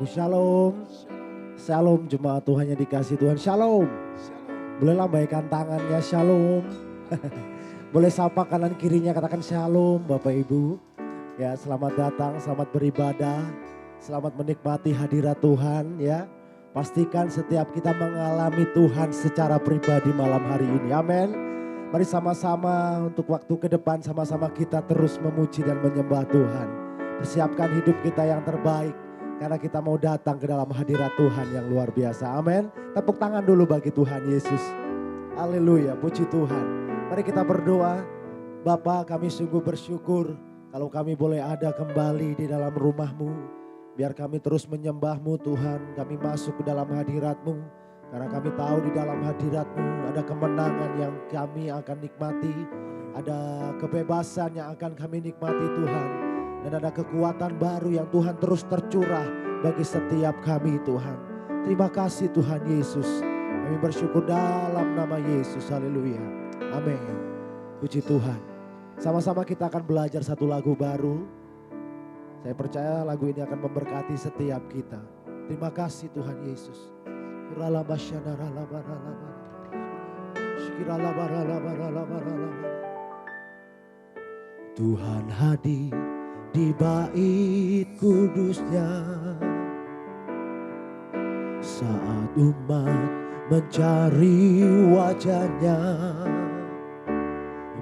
Aku shalom. Shalom jemaat Tuhan yang dikasih Tuhan. Shalom. Boleh lambaikan tangannya shalom. Boleh sapa kanan kirinya katakan shalom Bapak Ibu. Ya, selamat datang, selamat beribadah. Selamat menikmati hadirat Tuhan ya. Pastikan setiap kita mengalami Tuhan secara pribadi malam hari ini. Amin. Mari sama-sama untuk waktu ke depan sama-sama kita terus memuji dan menyembah Tuhan. Persiapkan hidup kita yang terbaik. Karena kita mau datang ke dalam hadirat Tuhan yang luar biasa. Amin. Tepuk tangan dulu bagi Tuhan Yesus. Haleluya, puji Tuhan. Mari kita berdoa. Bapa, kami sungguh bersyukur kalau kami boleh ada kembali di dalam rumah-Mu. Biar kami terus menyembah-Mu Tuhan. Kami masuk ke dalam hadirat-Mu. Karena kami tahu di dalam hadirat-Mu ada kemenangan yang kami akan nikmati. Ada kebebasan yang akan kami nikmati Tuhan. Dan ada kekuatan baru yang Tuhan terus tercurah bagi setiap kami Tuhan. Terima kasih Tuhan Yesus. Kami bersyukur dalam nama Yesus. Haleluya. Amin. Puji Tuhan. Sama-sama kita akan belajar satu lagu baru. Saya percaya lagu ini akan memberkati setiap kita. Terima kasih Tuhan Yesus. Tuhan hadir di bait kudusnya saat umat mencari wajahnya,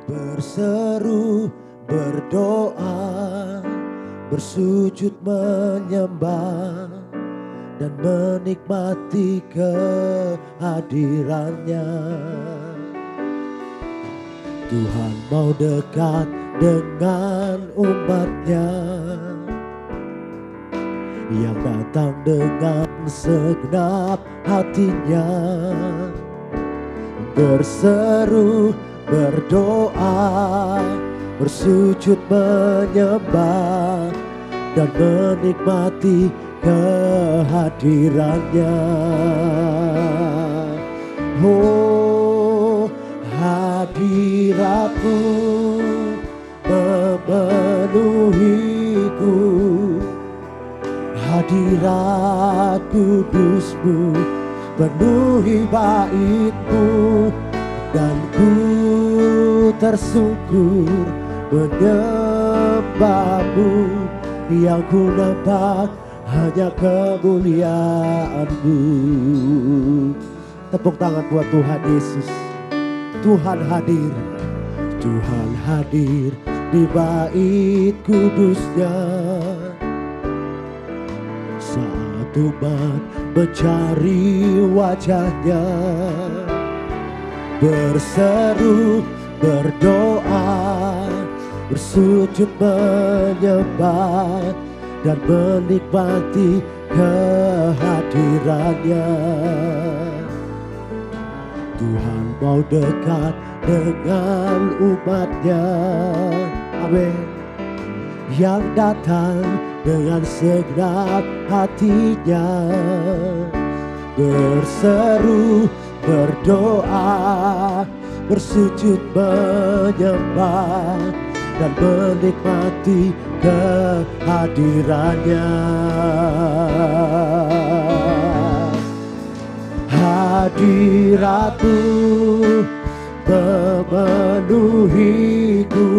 berseru, berdoa, bersujud menyembah dan menikmati kehadirannya. Tuhan mau dekat dengan umatnya yang datang dengan segenap hatinya, berseru, berdoa, bersujud menyembah dan menikmati kehadirannya. Oh, hadirat-Mu memenuhiku, hadirat kudus-Mu penuhi bait-Mu, dan ku tersungkur menyembah-Mu, yang ku nampak hanya kemuliaan-Mu. Tepuk tangan buat Tuhan Yesus. Tuhan hadir, Tuhan hadir di bait kudusnya saat umat mencari wajahnya, berseru, berdoa, bersujud menyembah dan menikmati kehadirannya. Tuhan mau dekat dengan umatnya, amin, yang datang dengan segenap hatinya, berseru, berdoa, bersujud menyembah dan menikmati kehadirannya. Hadirat-Mu memenuhiku,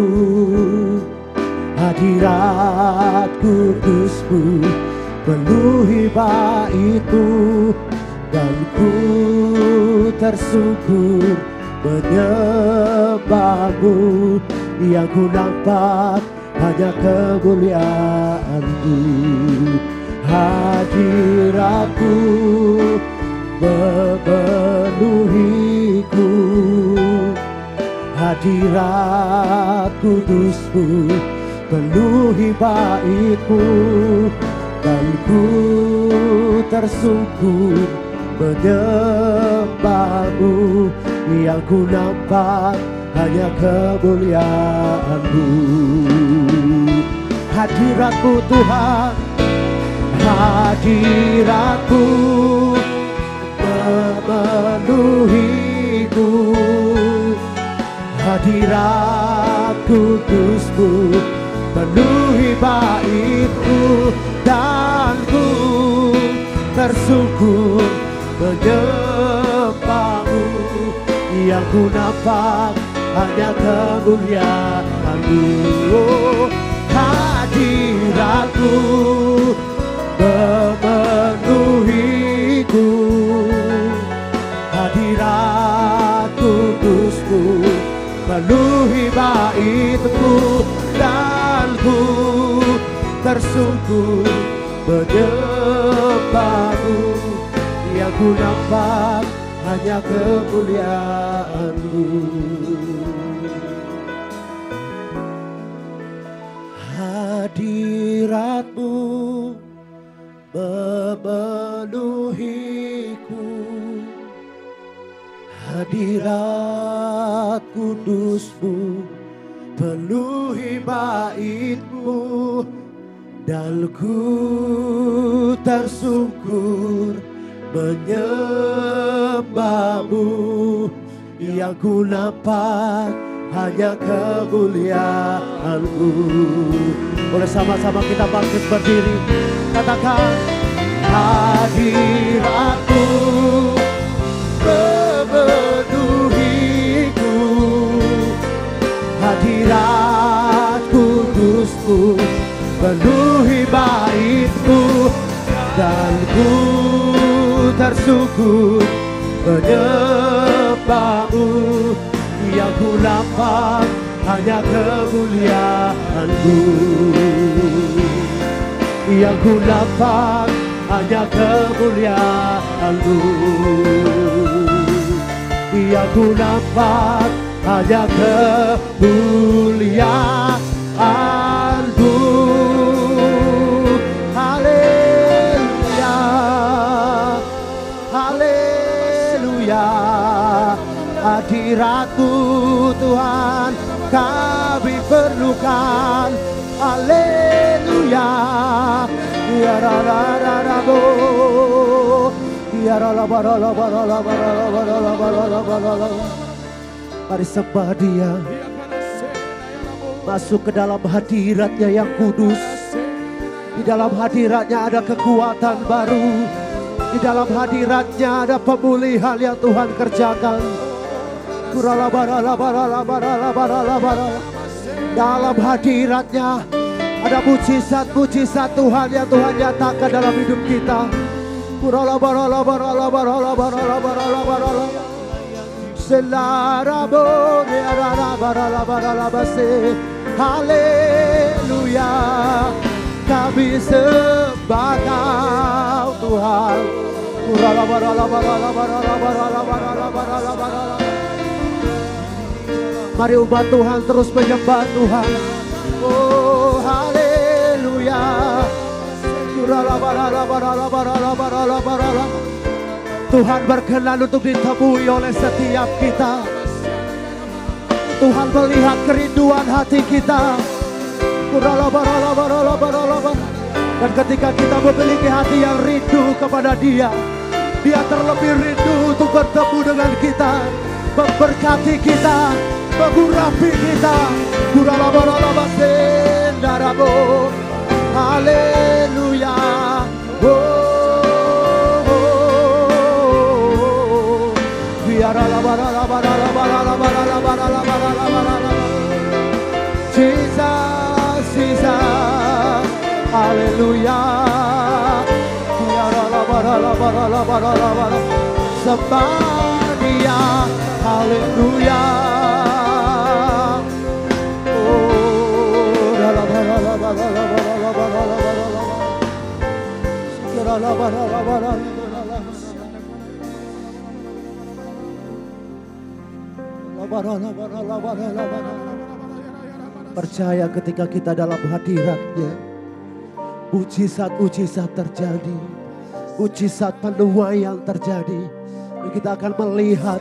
hadirat kudus-Mu penuhi bait-Mu, dan ku tersungkur menyembah-Mu, yang ku nampak hanya kemuliaan-Mu. Hadirat-Mu memenuhiku, hadirat kudus-Mu penuhi bait-Mu, dan ku tersungkur menyembah-Mu, yang ku nampak hanya kemuliaan-Mu. Hadirat-Mu Tuhan, hadirat-Mu memenuhiku, hadirat kudus-Mu penuhi bait-Mu, dan ku tersungkur menyembahmu, yang ku nampak hanya kemuliaan-Mu. Oh, hadirat-Mu memenuhiku, hadirat kudus-Mu memenuhi bait-Mu, dan ku tersungkur menyembahmu, yang ku nampak hanya kemuliaan-Mu. Hadirat-Mu memenuhiku, hadirat kudus-Mu penuhi bait-Mu, dan ku tersungkur menyembahmu, yang ku nampak hanya kemuliaan-Mu. Boleh sama-sama kita bangkit berdiri, katakan hadirat-Mu memenuhiku, hadirat kudus-Mu penuhi bait-Mu, dan ku tersungkur menyembahmu, yang ku nampak hanya kemuliaan-Mu, yang ku nampak hanya kemuliaan-Mu, yang ku nampak hanya kemuliaan-Mu. Haleluya, haleluya, hadirat-Mu Tuhan kami perlukan. Haleluya, ya la la la la bo, ya la la ba la la ba la la ba la la ba la la ba la la ba la la. Mari sembah Dia, masuk ke dalam hadirat-Nya yang kudus. Di dalam hadirat-Nya ada kekuatan baru, di dalam hadirat-Nya ada pemulihan yang Tuhan kerjakan. Dalam hadirat-Nya ada mujizat-mujizat Tuhan yang Tuhan nyatakan dalam hidup kita. Haleluya, kami sembah Kau Tuhan. Mari umat Tuhan terus menyembah Tuhan. Oh haleluya, Tuhan berkenan untuk ditemui oleh setiap kita. Tuhan melihat kerinduan hati kita. Dan ketika kita memiliki hati yang rindu kepada Dia, Dia terlebih rindu untuk bertemu dengan kita, memberkati kita, mengurapi kita. Haleluya. Jesus, Jesus, haleluya. Sembah Dia, haleluya. Percaya ketika kita dalam hadirat-Nya, mujizat-mujizat terjadi, mujizat penuaian terjadi. Dan kita akan melihat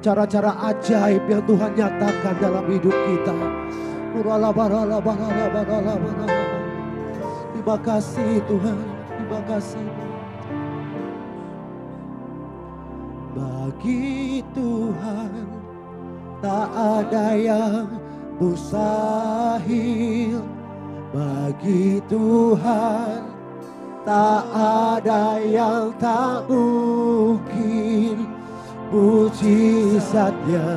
cara-cara ajaib yang Tuhan nyatakan dalam hidup kita. Terima kasih Tuhan, terima kasih. Bagi Tuhan tak ada yang mustahil. Bagi Tuhan tak ada yang tak mungkin. Mujizatnya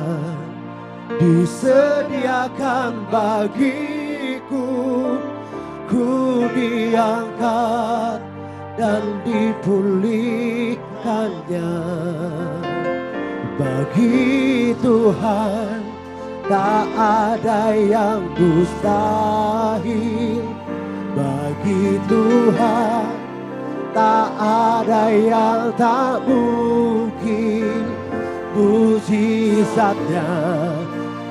disediakan bagiku. Ku diangkat dan dipulihkannya. Bagi Tuhan tak ada yang mustahil. Bagi Tuhan tak ada yang tak mungkin. Mujizatnya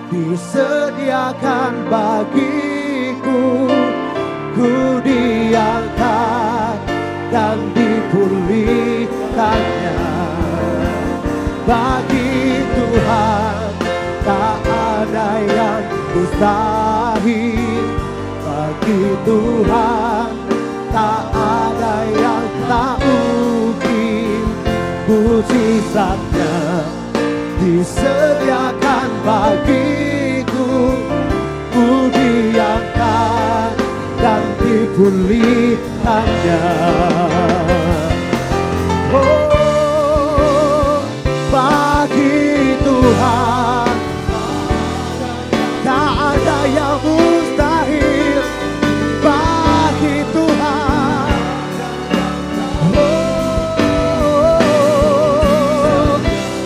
disediakan bagiku. Ku diangkat dan dipulihkannya. Bagi Tuhan tak ada yang mustahil. Bagi Tuhan tak ada yang tak mungkin. Mujizatnya disediakan bagiku. Ku diangkat dan dipulihkannya. Oh, bagi Tuhan tak ada yang mustahil. Bagi Tuhan, oh,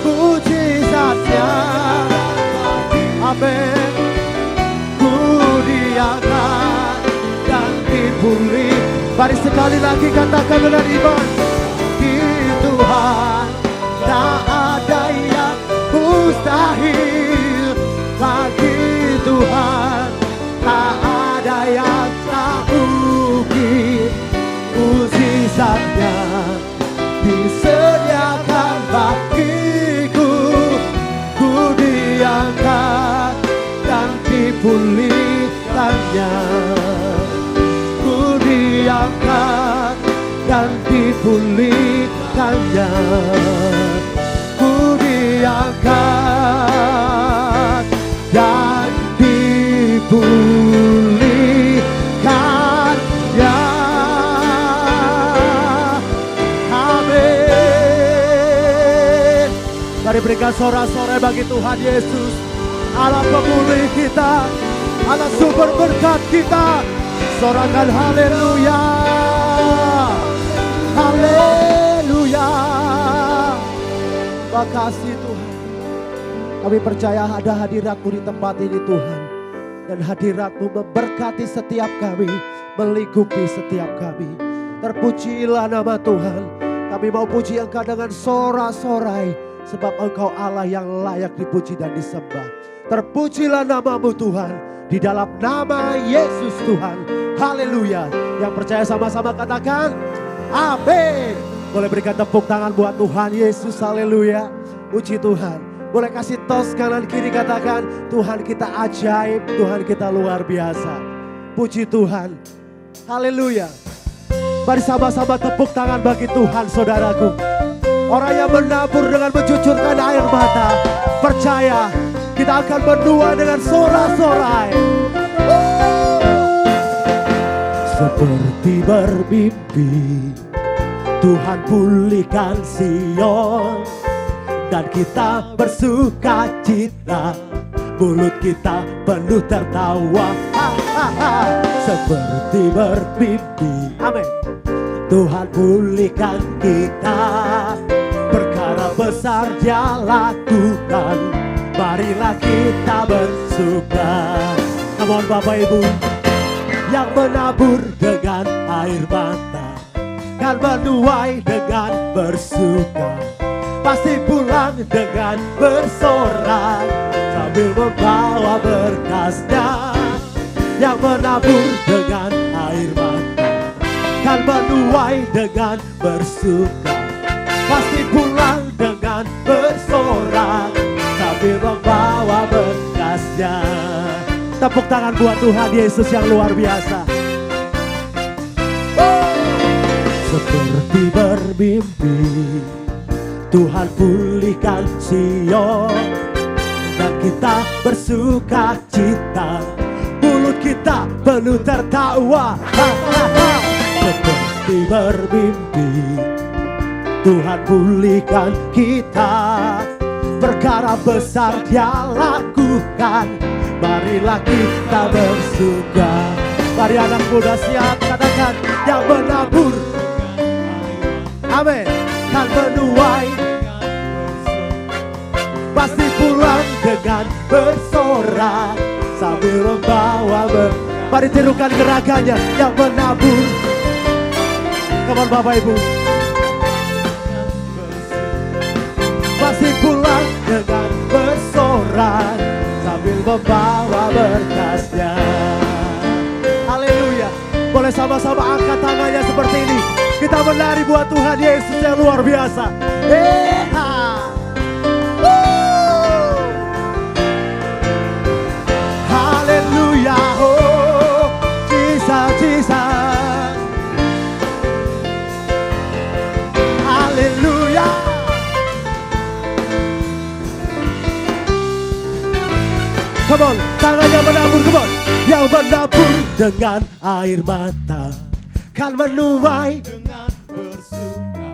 mujizatnya, amin. Ku diangkat dan dipulih. Mari sekali lagi katakan dengan iman. Di Tuhan tak ada yang mustahil. Bagi Tuhan tak ada yang tak mungkin. Mujizatnya disediakan bagiku. Ku diangkat dan dipulihkannya. Ku diangkat dan dipulihkannya. Ku diangkat dan dipulihkannya. Amin. Mari berikan sorak-sorai bagi Tuhan Yesus, Allah pemulih kita, Allah sumber berkat kita. Sorakan haleluya, haleluya. Makasih Tuhan. Kami percaya ada hadirat-Mu di tempat ini Tuhan. Dan hadirat-Mu memberkati setiap kami, melingkupi setiap kami. Terpujilah nama Tuhan. Kami mau puji Engkau dengan sorak-sorai, sebab Engkau Allah yang layak dipuji dan disembah. Terpujilah nama-Mu Tuhan, di dalam nama Yesus Tuhan. Haleluya. Yang percaya sama-sama katakan amin. Boleh berikan tepuk tangan buat Tuhan Yesus. Haleluya. Puji Tuhan. Boleh kasih tos kanan kiri, katakan Tuhan kita ajaib, Tuhan kita luar biasa. Puji Tuhan. Haleluya. Mari sama-sama tepuk tangan bagi Tuhan saudaraku. Orang yang menabur dengan mencucurkan air mata, percaya kita akan berdua dengan sorak-sorai. Seperti bermimpi, Tuhan pulihkan Sion, dan kita bersuka cita, mulut kita penuh tertawa. Seperti bermimpi, amin. Tuhan pulihkan kita, perkara besar Dia lakukan, marilah kita bersuka. Come on Bapak Ibu, yang menabur dengan air mata kan menuai dengan bersuka, pasti pulang dengan bersorak sambil membawa berkasnya. Yang menabur dengan air mata kan menuai dengan bersuka, pasti pulang dengan bersorak sambil membawa berkasnya. Tepuk tangan buat Tuhan Yesus yang luar biasa. Seperti bermimpi, Tuhan pulihkan Sion, dan kita bersuka cita, mulut kita penuh tertawa. Seperti pasti bermimpi. Tuhan pulihkan kita, perkara besar Dia lakukan. Marilah kita bersuka. Mari anak muda siap, katakan yang menabur, amin, kan menuai, pasti pulang dengan bersorak sambil membawa mari tirukan gerakannya. Yang menabur, come on Bapak Ibu, pasti pulang dengan bersorak sambil membawa berkasnya. Haleluya. Boleh sama-sama angkat tangannya seperti ini. Kita menari buat Tuhan Yesus yang luar biasa. Haleluya. Oh, Jesus, Jesus. Haleluya. Come on, tangannya menabur, come on. Yang menabur dengan air mata kan menuai dengan bersuka,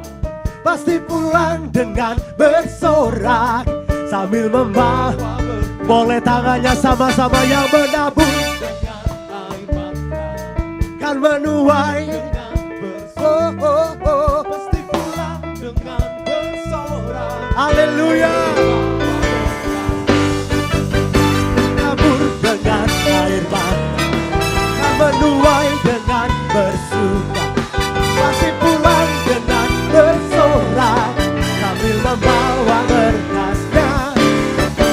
pasti pulang dengan bersorak sambil membawa. Boleh tangannya sama-sama. Yang menabur dengan air mata kan menuai dengan bersuka, pasti pulang dengan bersorak. Haleluya. Dengan air mata kan menuai dengan bersuka, pasti pulang dengan bersorak sambil membawa berkasnya.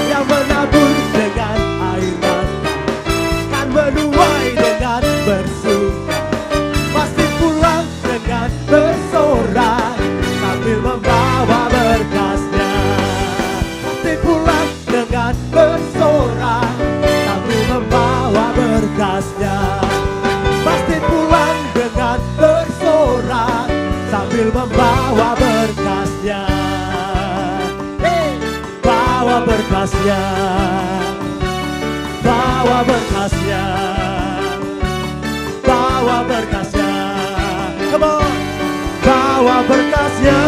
Yang menabur dengan air mata kan menuai dengan bersuka, pasti pulang dengan bersorak sambil membawa berkasnya. Pasti pulang dengan bersorak membawa berkasnya, pasti pulang dengan bersorak sambil membawa berkasnya. Bawa berkasnya, bawa berkasnya, bawa berkasnya. Come on, bawa berkasnya.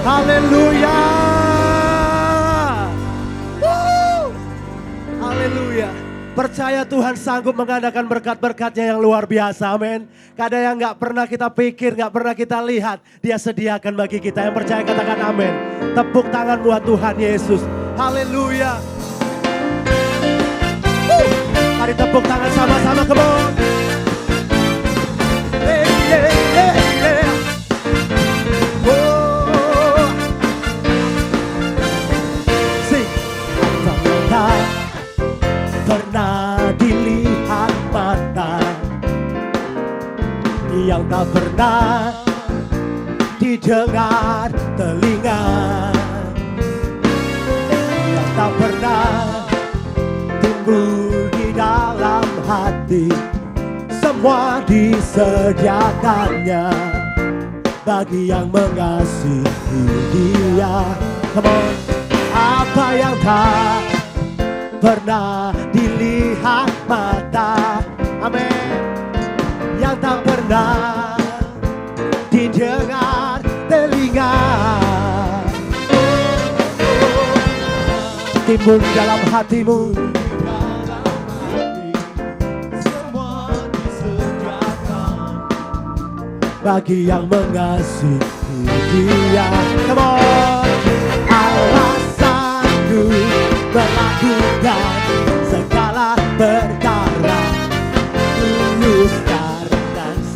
Haleluya. Haleluya. Percaya Tuhan sanggup mengadakan berkat-berkatnya yang luar biasa, amin. Kadang yang gak pernah kita pikir, gak pernah kita lihat, Dia sediakan bagi kita. Yang percaya katakan amin. Tepuk tangan buat Tuhan Yesus. Haleluya. Mari tepuk tangan sama-sama, come on. Pernah dilihat mata, yang tak pernah didengar telinga, yang tak pernah timbul di dalam hati, semua disediakannya bagi yang mengasihi Dia. Come on. Apa yang tak pernah dilihat mata, amin, yang tak pernah didengar telinga, timbul dalam hatimu, semua disediakan bagi yang mengasihi Dia. Come on. Allah sanggup melakukan segala perkara, tulus dan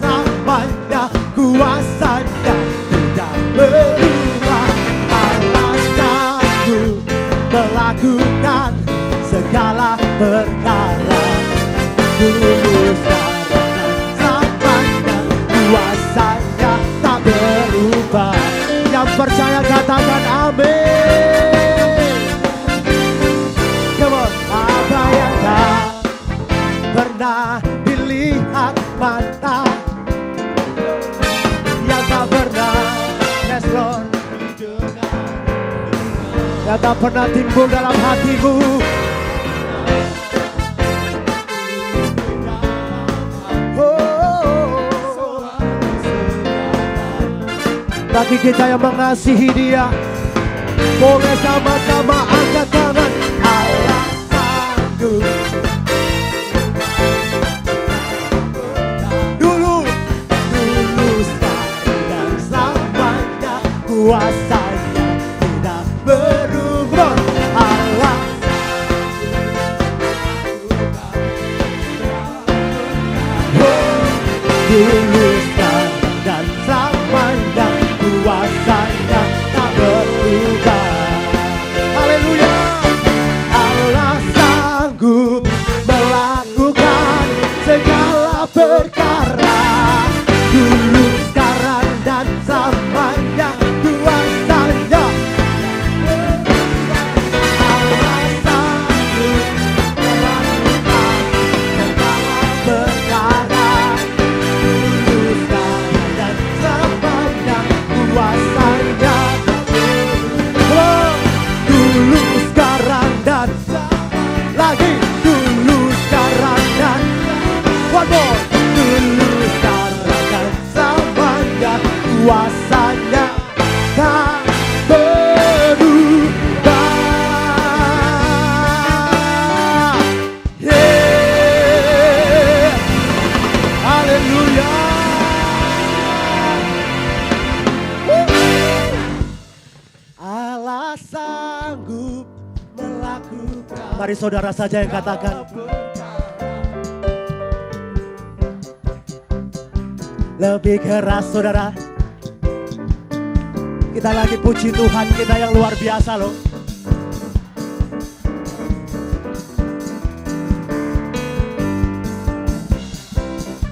sampainya kuasanya tidak berubah. Allah sanggup melakukan segala perkara, tulus dan sampainya kuasanya tak berubah. Yang percaya katakan amin. Apa yang tak pernah dilihat mata, yang tak pernah, yes Lord, yang tak pernah timbul dalam hatimu, oh, Bagi kita yang mengasihi Dia, boleh sama-sama angkat tangan. Allah sanggup. Dulu sekarang dan selamanya, kuasanya tidak berubah. Allah dulu sekarang dan selamanya, kuasanya tak berubah. Haleluya. Allah sanggup melakukan segala perkara. Dulu sekarang dan selamanya, kuasanya. Allah sanggup melakukan segala perkara. Dulu sekarang dan selamanya, kuasanya. Oh, dulu sekarang dan lagi, dulu sekarang dan one more. Dulu sekarang dan selamanya, kuasanya tak berubah. Yeah. Haleluya. Allah sanggup melakukan. Mari saudara saja yang katakan. Lebih keras saudara. Kita lagi puji Tuhan kita yang luar biasa loh.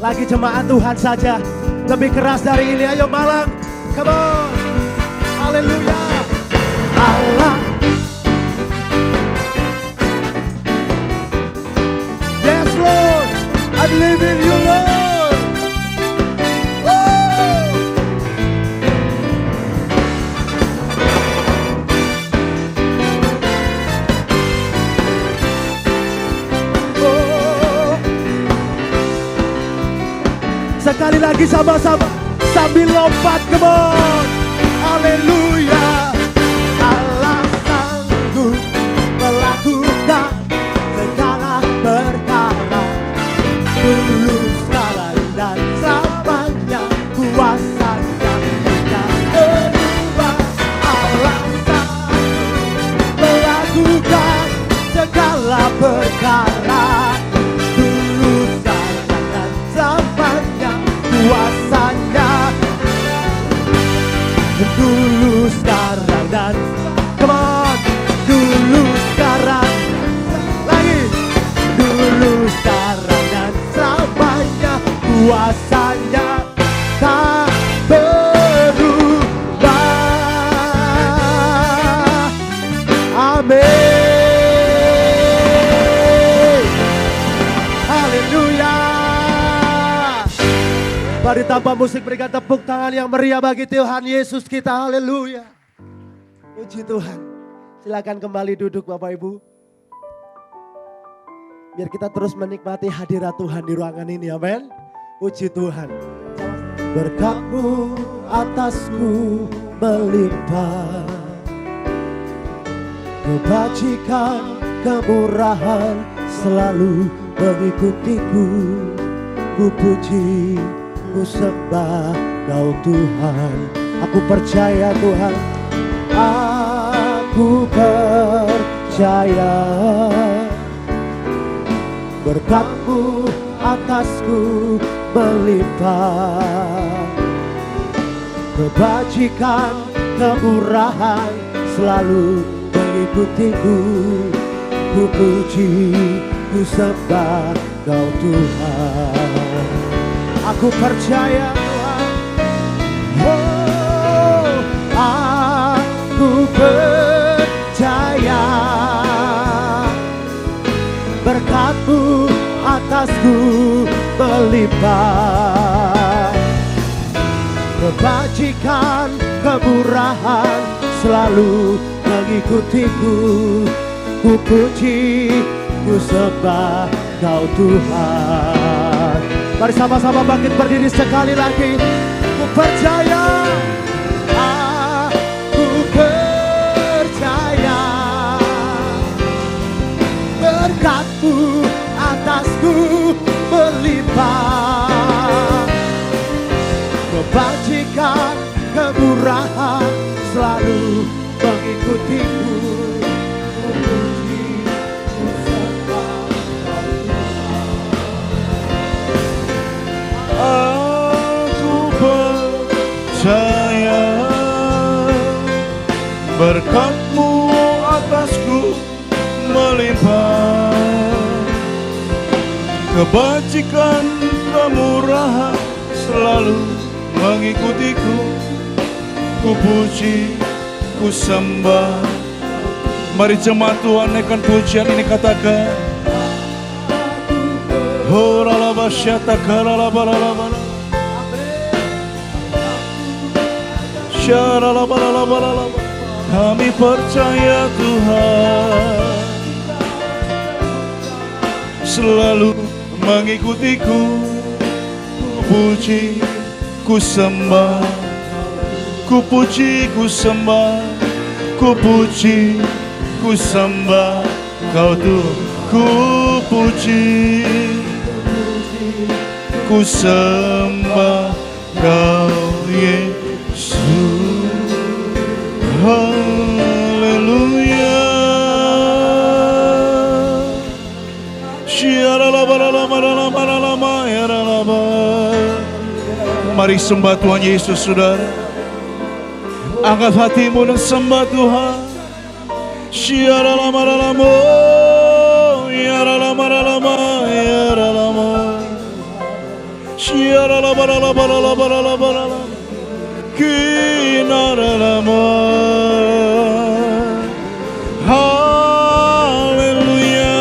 Lagi jemaat Tuhan saja. Lebih keras dari ini, ayo Malang. Come on. Haleluya. Allah. Yes Lord, I believe in you Lord. Woo! Oh. Sekali lagi sama-sama sambil lompat, come on. Haleluya. Allah sanggup melakukan segala perkara. Dulu sekarang dan selamanya, kuasanya tidak berubah. Allah sanggup melakukan segala perkara. Dulu sekarang dan selamanya, kuasanya. Dulu sekarang dan come on. Dulu sekarang lagi. Dulu sekarang dan selamanya, kuasanya tak berubah. Amin. Haleluya. Mari tanpa musik berikan tepuk tangan yang meriah bagi Tuhan Yesus kita. Haleluya. Puji Tuhan. Silakan kembali duduk Bapak Ibu. Biar kita terus menikmati hadirat Tuhan di ruangan ini. Amin. Puji Tuhan. Berkat-Mu atasku melimpah. Kebajikan, kemurahan selalu mengikutiku. Ku puji, ku sembah Kau Tuhan. Aku percaya Tuhan, aku percaya. Berkat-Mu atasku melimpah. Kebajikan, kemurahan selalu mengikutiku. Ku puji, ku sembah Kau Tuhan. Aku percaya Tuhan. Oh, aku percaya. Berkat-Mu atasku melimpah. Kebajikan, kemurahan selalu mengikutiku. Ku puji, ku sembah Kau Tuhan. Mari sama-sama bangkit berdiri sekali lagi. Ku percaya berkat-Mu atasku berlimpah. Kebajikan, kemurahan selalu mengikutiku. Aku percaya berkat-Mu atasku melimpah. Kebajikan, kemurahan selalu mengikutiku. Ku puji, ku sembah. Mari jemaat Tuhan naikkan pujian ini, katakan. Kami percaya Tuhan selalu mengikutiku. Ku puji, ku sembah. Ku puji, ku sembah. Ku puji, ku sembah Kau Tuhan. Ku puji, ku sembah Kau Yesus. Haleluya. Mari sembah Tuhan Yesus, saudara. Angkat hatimu dan sembah Tuhan. Haleluya.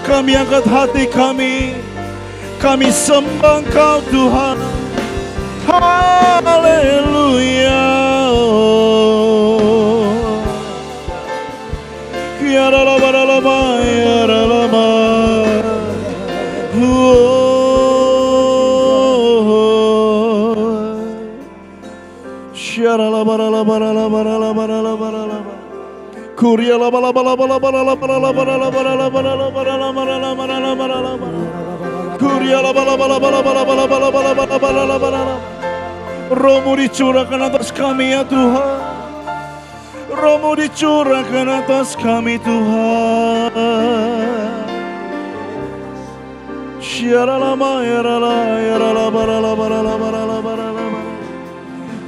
Kami angkat hati kami sembah Engkau Tuhan. Haleluya. Roh-Mu dicurahkan atas kami ya Tuhan. Roh-Mu dicurahkan atas kami Tuhan.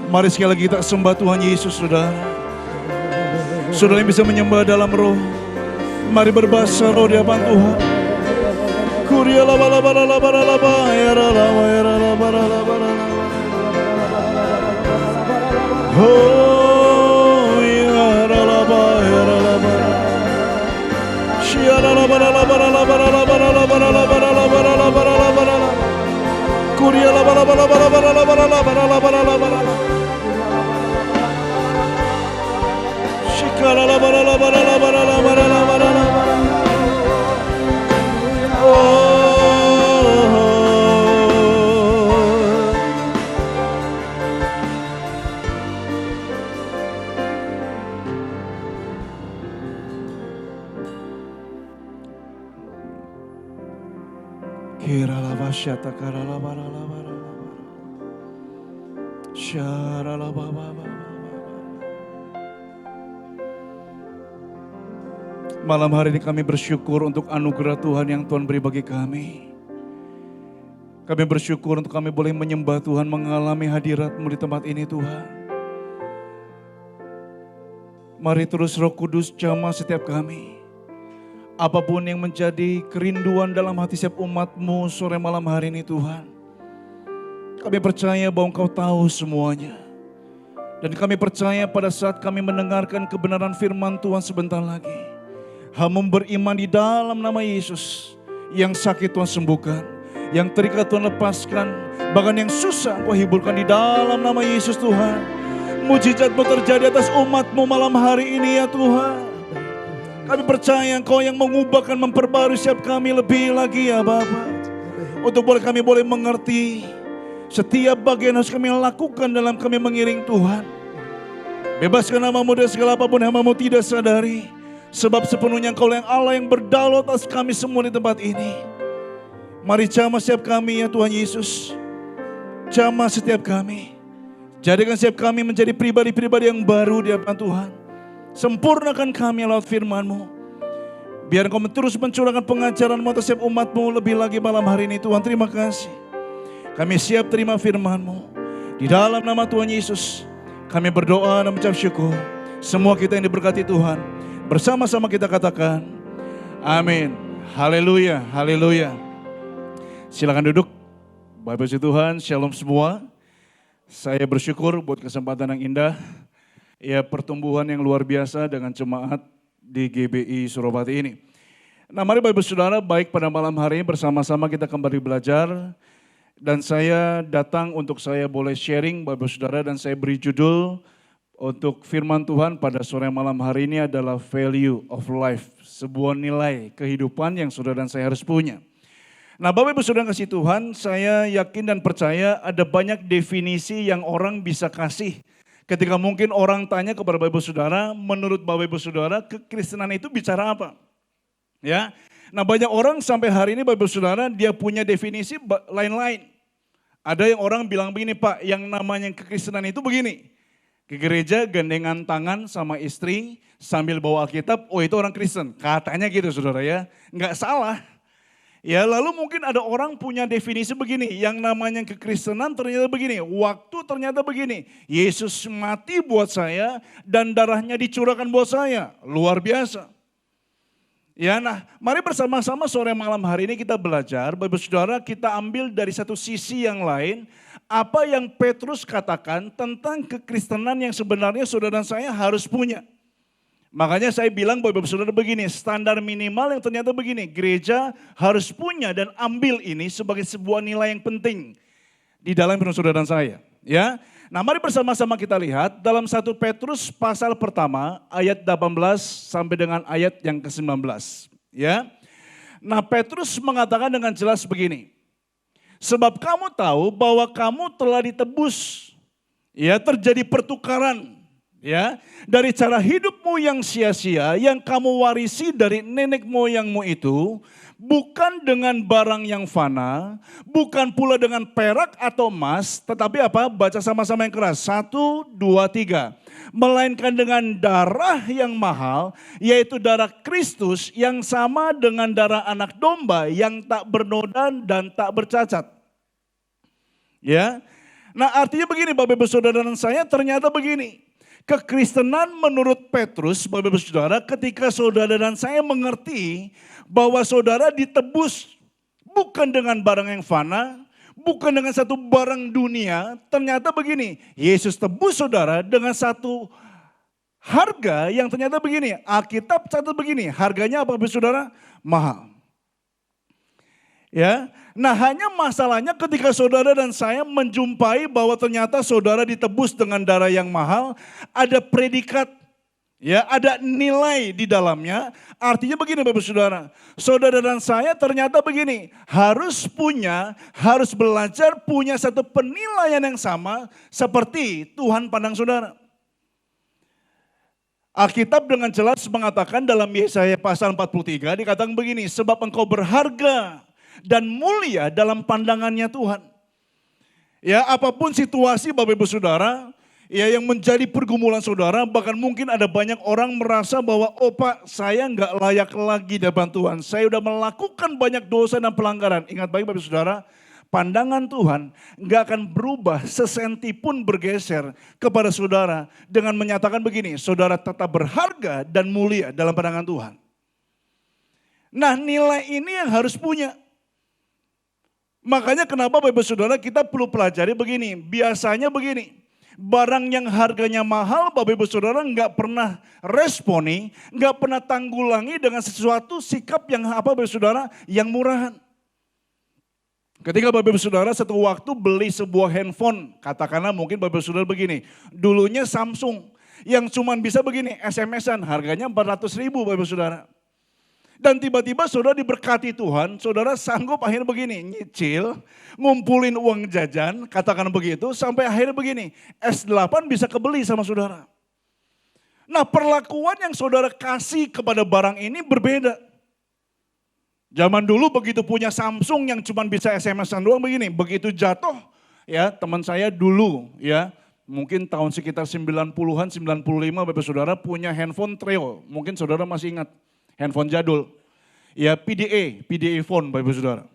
Mari sekali lagi kita sembah Tuhan Yesus, saudara. Saudara yang bisa menyembah dalam roh, mari berbahasa roh di hadapan Tuhan. Oh ya ralaba ya ralaba. Shiara la bara la bara la bara la bara la bara la bara la bara la bara la bara la. Kuria la bara la bara bara la bara la bara la bara la bara la. Shikara la bara la bara la bara la bara la bara la. Oh. Kira la basyata kara la bara la bara la bara. Syara la ba ba ba. Malam hari ini kami bersyukur untuk anugerah Tuhan yang Tuhan beri bagi kami. Kami bersyukur untuk kami boleh menyembah Tuhan, mengalami hadirat-Mu di tempat ini Tuhan. Mari terus Roh Kudus jamah setiap kami. Apapun yang menjadi kerinduan dalam hati setiap umat-Mu sore malam hari ini Tuhan. Kami percaya bahwa Engkau tahu semuanya. Dan kami percaya pada saat kami mendengarkan kebenaran firman Tuhan sebentar lagi. Hamba beriman di dalam nama Yesus. Yang sakit Tuhan sembuhkan, yang terikat Tuhan lepaskan, bahkan yang susah Engkau hiburkan di dalam nama Yesus Tuhan. Mujizat-Mu terjadi atas umat-Mu malam hari ini ya Tuhan. Kami percaya Engkau yang mengubahkan, memperbarui setiap kami lebih lagi ya Bapa. Untuk kami boleh mengerti Setiap bagian harus kami lakukan dalam kami mengiring Tuhan. Bebaskan hamba-Mu dari segala apapun yang hamba-Mu tidak sadari. Sebab sepenuhnya Engkau yang Allah yang berdaulat atas kami semua di tempat ini. Mari jamah setiap kami ya Tuhan Yesus. Jamah setiap kami. Jadikan setiap kami menjadi pribadi-pribadi yang baru di hadapan Tuhan. Sempurnakan kami lewat firman-Mu. Biar Engkau terus mencurahkan pengajaran-Mu atas setiap umat-Mu lebih lagi malam hari ini Tuhan. Terima kasih. Kami siap terima firman-Mu. Di dalam nama Tuhan Yesus. Kami berdoa dan mengucap syukur. Semua kita yang diberkati Tuhan. Bersama-sama kita katakan. Amin. Haleluya. Haleluya. Silakan duduk. Bapak Ibu Tuhan, shalom semua. Saya bersyukur buat kesempatan yang indah. Ya, pertumbuhan yang luar biasa dengan jemaat di GBI Surabati ini. Nah, mari Bapak Ibu Saudara, baik pada malam hari ini bersama-sama kita kembali belajar. Dan saya datang untuk saya boleh sharing Bapak Ibu Saudara, dan saya beri judul untuk firman Tuhan pada sore malam hari ini adalah value of life. Sebuah nilai kehidupan yang saudara dan saya harus punya. Nah, Bapak Ibu Saudara kasih Tuhan, saya yakin dan percaya ada banyak definisi yang orang bisa kasih. Ketika mungkin orang tanya kepada Bapak Ibu Saudara, menurut Bapak Ibu Saudara, kekristenan itu bicara apa? Ya. Nah, banyak orang sampai hari ini Bapak Ibu Saudara dia punya definisi lain-lain. Ada yang orang bilang begini, Pak, yang namanya kekristenan itu begini. Ke gereja gandengan tangan sama istri sambil bawa Alkitab, oh itu orang Kristen. Katanya gitu saudara ya, enggak salah. Ya, lalu mungkin ada orang punya definisi begini, yang namanya kekristenan ternyata begini, waktu ternyata begini, Yesus mati buat saya dan darahnya dicurahkan buat saya, luar biasa. Ya, nah mari bersama-sama sore malam hari ini kita belajar, Bapak Saudara, kita ambil dari satu sisi yang lain, apa yang Petrus katakan tentang kekristenan yang sebenarnya saudara dan saya harus punya. Makanya saya bilang Bapak Saudara begini, standar minimal yang ternyata begini, gereja harus punya dan ambil ini sebagai sebuah nilai yang penting di dalam hidup saudara dan saya. Ya, nah mari bersama-sama kita lihat dalam 1 Petrus pasal pertama ayat 18 sampai dengan ayat yang ke-19. Ya, nah Petrus mengatakan dengan jelas begini, sebab kamu tahu bahwa kamu telah ditebus, ya terjadi pertukaran, ya dari cara hidupmu yang sia-sia yang kamu warisi dari nenek moyangmu itu, bukan dengan barang yang fana, bukan pula dengan perak atau emas, tetapi apa? Baca sama-sama yang keras. 1, 2, 3. Melainkan dengan darah yang mahal, yaitu darah Kristus yang sama dengan darah anak domba yang tak bernoda dan tak bercacat. Ya. Nah, artinya begini Bapak Ibu Saudara dan saya, ternyata begini. Kekristenan menurut Petrus, Bapak Ibu Saudara, ketika saudara dan saya mengerti bahwa saudara ditebus bukan dengan barang yang fana, bukan dengan satu barang dunia, ternyata begini, Yesus tebus saudara dengan satu harga yang ternyata begini, Alkitab catat begini, harganya apa Bapak Ibu Saudara? Mahal. Ya, nah hanya masalahnya ketika saudara dan saya menjumpai bahwa ternyata saudara ditebus dengan darah yang mahal, ada predikat, ya ada nilai di dalamnya. Artinya begini Bapak Saudara, saudara dan saya ternyata begini, harus belajar punya satu penilaian yang sama seperti Tuhan pandang saudara. Alkitab dengan jelas mengatakan dalam Yesaya pasal 43 dikatakan begini, sebab engkau berharga dan mulia dalam pandangannya Tuhan. Ya, apapun situasi Bapak Ibu Saudara, ya yang menjadi pergumulan saudara, bahkan mungkin ada banyak orang merasa bahwa oh Pak, saya enggak layak lagi di hadapan Tuhan. Saya sudah melakukan banyak dosa dan pelanggaran. Ingat baik Bapak Ibu Saudara, pandangan Tuhan enggak akan berubah sesenti pun bergeser kepada saudara dengan menyatakan begini, saudara tetap berharga dan mulia dalam pandangan Tuhan. Nah, nilai ini yang harus punya. Makanya kenapa Bapak Saudara kita perlu pelajari begini, biasanya begini, barang yang harganya mahal Bapak Ibu Saudara nggak pernah responi, nggak pernah tanggulangi dengan sesuatu sikap yang apa Bapak Saudara, yang murahan. Ketika Bapak Ibu Saudara satu waktu beli sebuah handphone, katakanlah mungkin Bapak Ibu Saudara begini, dulunya Samsung yang cuman bisa begini SMS-an, harganya 400.000 Bapak Ibu Saudara. Dan tiba-tiba saudara diberkati Tuhan, saudara sanggup akhirnya begini, nyicil, ngumpulin uang jajan, katakan begitu, sampai akhirnya begini, S8 bisa kebeli sama saudara. Nah perlakuan yang saudara kasih kepada barang ini berbeda. Zaman dulu begitu punya Samsung yang cuma bisa SMS-an doang begini, begitu jatuh, ya teman saya dulu ya, mungkin tahun sekitar 90-an, 95 Bapak Saudara punya handphone Treo, mungkin saudara masih ingat. Handphone jadul, ya PDA phone Bapak Saudara.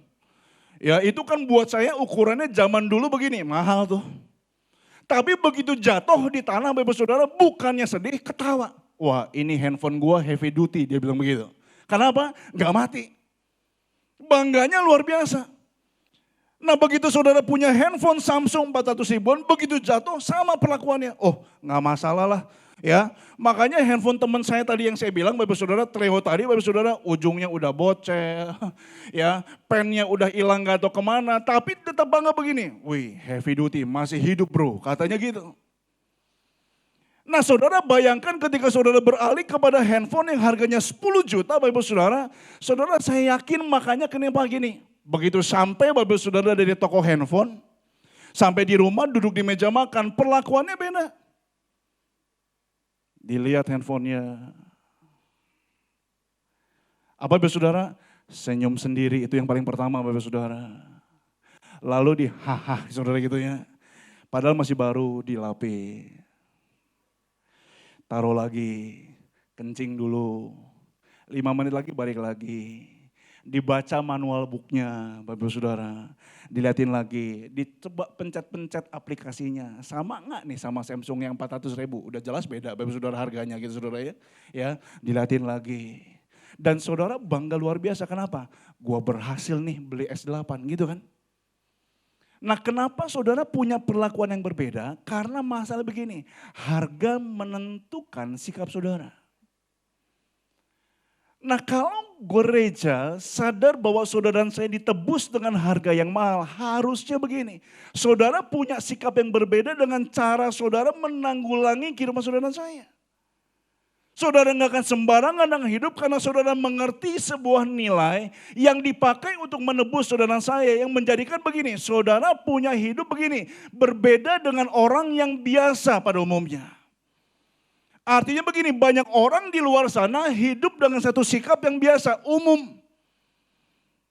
Ya itu kan buat saya ukurannya zaman dulu begini, mahal tuh. Tapi begitu jatuh di tanah Bapak Saudara bukannya sedih, ketawa. Wah ini handphone gua heavy duty, dia bilang begitu. Kenapa? Gak mati. Bangganya luar biasa. Nah begitu saudara punya handphone Samsung 400 ribuan, begitu jatuh sama perlakuannya. Oh gak masalah lah. Ya, makanya handphone teman saya tadi yang saya bilang, Bapak Saudara, Treo tadi, Bapak Saudara, ujungnya udah bocel, ya, pennya udah hilang gak tahu kemana, tapi tetap bangga begini, wih heavy duty, masih hidup bro, katanya gitu. Nah saudara bayangkan ketika saudara beralih kepada handphone yang harganya 10 juta Bapak Saudara, saudara saya yakin makanya kenapa gini, begitu sampai Bapak Saudara dari toko handphone, sampai di rumah duduk di meja makan, perlakuannya beda. Dilihat handphonenya. Apa Bapak Saudara? Senyum sendiri itu yang paling pertama Bapak Saudara. Lalu di haha saudara gitu ya. Padahal masih baru dilapis. Taruh lagi, kencing dulu. 5 menit lagi balik lagi. Dibaca manual booknya Bapak Saudara. Dilihatin lagi, dicoba pencet-pencet aplikasinya. Sama enggak nih sama Samsung yang 400 ribu? Udah jelas beda Bapak Saudara harganya gitu saudara ya. Ya, dilihatin lagi. Dan saudara bangga luar biasa, kenapa? Gua berhasil nih beli S8 gitu kan. Nah kenapa saudara punya perlakuan yang berbeda? Karena masalah begini, harga menentukan sikap saudara. Nah kalau gereja sadar bahwa saudara dan saya ditebus dengan harga yang mahal, harusnya begini. Saudara punya sikap yang berbeda dengan cara saudara menanggulangi kehidupan saudara dan saya. Saudara nggak akan sembarangan dalam hidup karena saudara mengerti sebuah nilai yang dipakai untuk menebus saudara dan saya. Yang menjadikan begini, saudara punya hidup begini, berbeda dengan orang yang biasa pada umumnya. Artinya begini, banyak orang di luar sana hidup dengan satu sikap yang biasa, umum.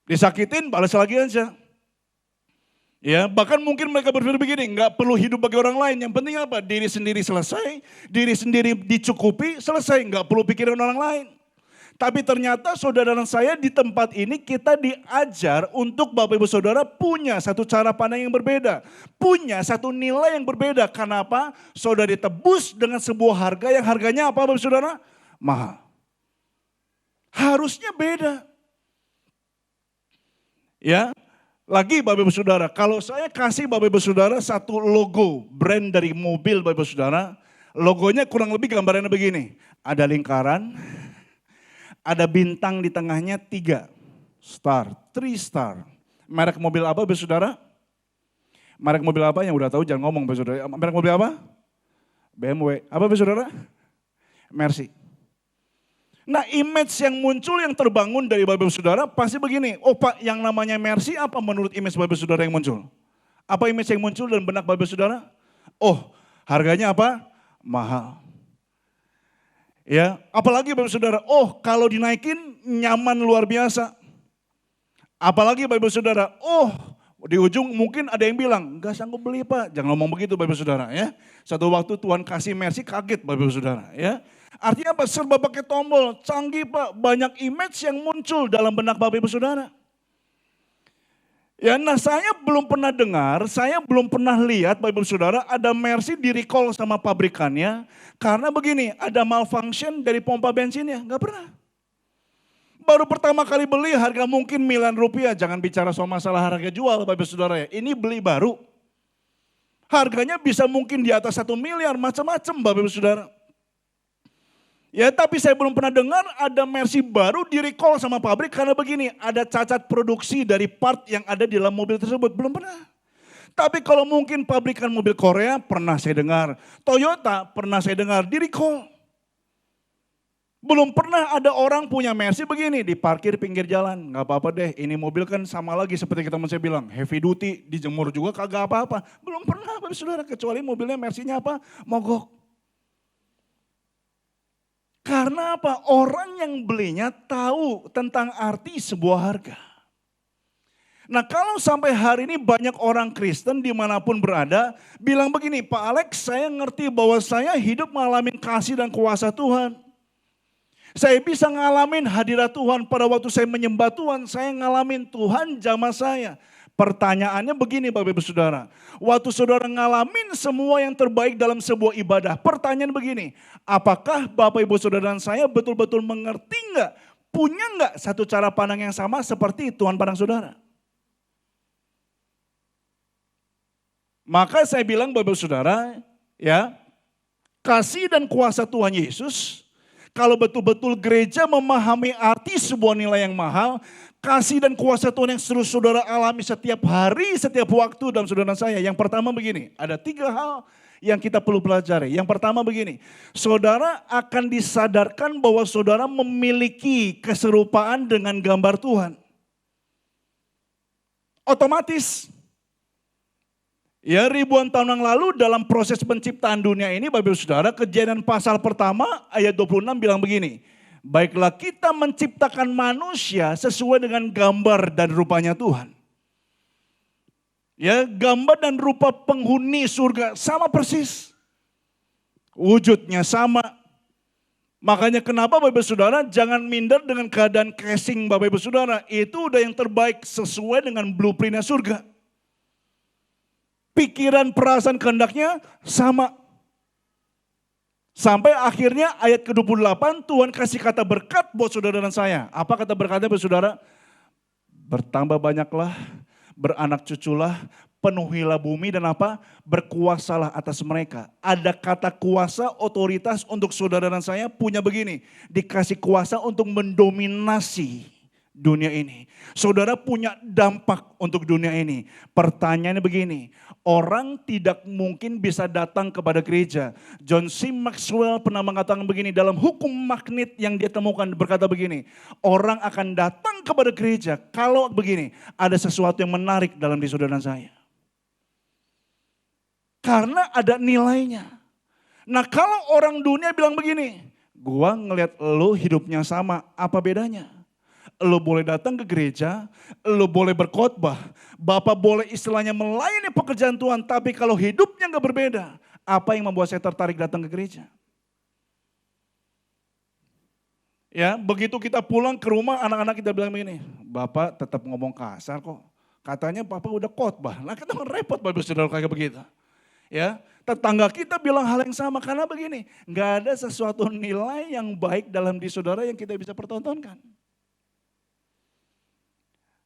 Disakitin, balas lagi aja. Ya, bahkan mungkin mereka berpikir begini, nggak perlu hidup bagi orang lain. Yang penting apa? Diri sendiri selesai, diri sendiri dicukupi, selesai. Nggak perlu pikirin orang lain. Tapi ternyata saudara dan saya di tempat ini kita diajar untuk Bapak Ibu Saudara punya satu cara pandang yang berbeda. Punya satu nilai yang berbeda. Kenapa? Saudara ditebus dengan sebuah harga yang harganya apa Bapak Ibu Saudara? Mahal. Harusnya beda. Ya, lagi Bapak Ibu Saudara, kalau saya kasih Bapak Ibu Saudara satu logo brand dari mobil Bapak Ibu Saudara, logonya kurang lebih gambarannya begini. Ada lingkaran, ada bintang di tengahnya 3 star. Merek mobil apa Bapak Saudara? Merek mobil apa yang udah tahu jangan ngomong Bapak Saudara. Merek mobil apa? BMW. Apa Bapak Saudara? Mercy. Nah image yang muncul yang terbangun dari Bapak Saudara pasti begini. Oh Pak yang namanya Mercy apa menurut image Bapak Saudara yang muncul? Apa image yang muncul dalam benak Bapak Saudara? Oh harganya apa? Mahal. Ya, apalagi Bapak Saudara, oh kalau dinaikin nyaman luar biasa. Apalagi Bapak Saudara, oh di ujung mungkin ada yang bilang, enggak sanggup beli Pak. Jangan ngomong begitu Bapak Saudara ya. Satu waktu Tuhan kasih Mercy kaget Bapak Saudara ya. Artinya apa? Serba pakai tombol, canggih Pak. Banyak image yang muncul dalam benak Bapak Ibu Saudara. Ya, nah saya belum pernah dengar, saya belum pernah lihat Bapak Ibu Saudara ada Mercy di recall sama pabrikannya. Karena begini, ada malfunction dari pompa bensinnya, nggak pernah. Baru pertama kali beli harga mungkin miliaran rupiah, jangan bicara soal masalah harga jual Bapak Ibu Saudara ya. Ini beli baru, harganya bisa mungkin di atas 1 miliar, macam-macam Bapak Ibu Saudara. Ya tapi saya belum pernah dengar ada Mercy baru di recall sama pabrik karena begini, ada cacat produksi dari part yang ada di dalam mobil tersebut, belum pernah. Tapi kalau mungkin pabrikan mobil Korea pernah saya dengar, Toyota pernah saya dengar di recall. Belum pernah ada orang punya Mercy begini, diparkir pinggir jalan. Nggak apa-apa deh, ini mobil kan sama lagi seperti kita saya bilang, heavy duty, dijemur juga kagak apa-apa. Belum pernah Bapak Saudara, kecuali mobilnya Mercy-nya apa? Mogok. Karena apa? Orang yang belinya tahu tentang arti sebuah harga. Nah kalau sampai hari ini banyak orang Kristen dimanapun berada, bilang begini, Pak Alex saya ngerti bahwa saya hidup mengalami kasih dan kuasa Tuhan. Saya bisa ngalamin hadirat Tuhan pada waktu saya menyembah Tuhan, saya ngalamin Tuhan jamah saya. Pertanyaannya begini Bapak Ibu Saudara, waktu saudara ngalamin semua yang terbaik dalam sebuah ibadah, pertanyaan begini, apakah Bapak Ibu Saudara dan saya betul-betul mengerti enggak, punya enggak satu cara pandang yang sama seperti Tuhan pandang saudara? Maka saya bilang Bapak Ibu Saudara, ya, kasih dan kuasa Tuhan Yesus, kalau betul-betul gereja memahami arti sebuah nilai yang mahal, kasih dan kuasa Tuhan yang terus saudara alami setiap hari, setiap waktu dalam saudara saya. Yang pertama begini, ada 3 hal yang kita perlu pelajari. Yang pertama begini, saudara akan disadarkan bahwa saudara memiliki keserupaan dengan gambar Tuhan. Otomatis. Ya ribuan tahun yang lalu dalam proses penciptaan dunia ini Bapak Ibu Saudara, Kejadian pasal pertama ayat 26 bilang begini. Baiklah kita menciptakan manusia sesuai dengan gambar dan rupanya Tuhan. Ya gambar dan rupa penghuni surga sama persis. Wujudnya sama. Makanya kenapa Bapak Ibu Saudara jangan minder dengan keadaan casing Bapak Ibu Saudara. Itu udah yang terbaik sesuai dengan blueprintnya surga. Pikiran, perasaan, kehendaknya sama. Sampai akhirnya ayat ke-28 Tuhan kasih kata berkat buat saudara dan saya. Apa kata berkatnya buat saudara? Bertambah banyaklah, beranak cuculah, penuhilah bumi dan apa? Berkuasalah atas mereka. Ada kata kuasa, otoritas untuk saudara dan saya punya begini. Dikasih kuasa untuk mendominasi dunia ini. Saudara punya dampak untuk dunia ini. Pertanyaannya begini, orang tidak mungkin bisa datang kepada gereja. John C. Maxwell pernah mengatakan begini, dalam hukum magnet yang dia temukan berkata begini, orang akan datang kepada gereja kalau begini, ada sesuatu yang menarik dalam diri saudara dan saya. Karena ada nilainya. Nah kalau orang dunia bilang begini, gua ngelihat lo hidupnya sama, apa bedanya? Lo boleh datang ke gereja, lo boleh berkhotbah, Bapak boleh istilahnya melayani pekerjaan Tuhan, tapi kalau hidupnya gak berbeda, apa yang membuat saya tertarik datang ke gereja? Ya, begitu kita pulang ke rumah, anak-anak kita bilang begini, Bapak tetap ngomong kasar kok, katanya Bapak udah khotbah, nah kita kan repot Bapak Saudara kayak begitu. Ya, tetangga kita bilang hal yang sama karena begini, gak ada sesuatu nilai yang baik dalam diri saudara yang kita bisa pertontonkan.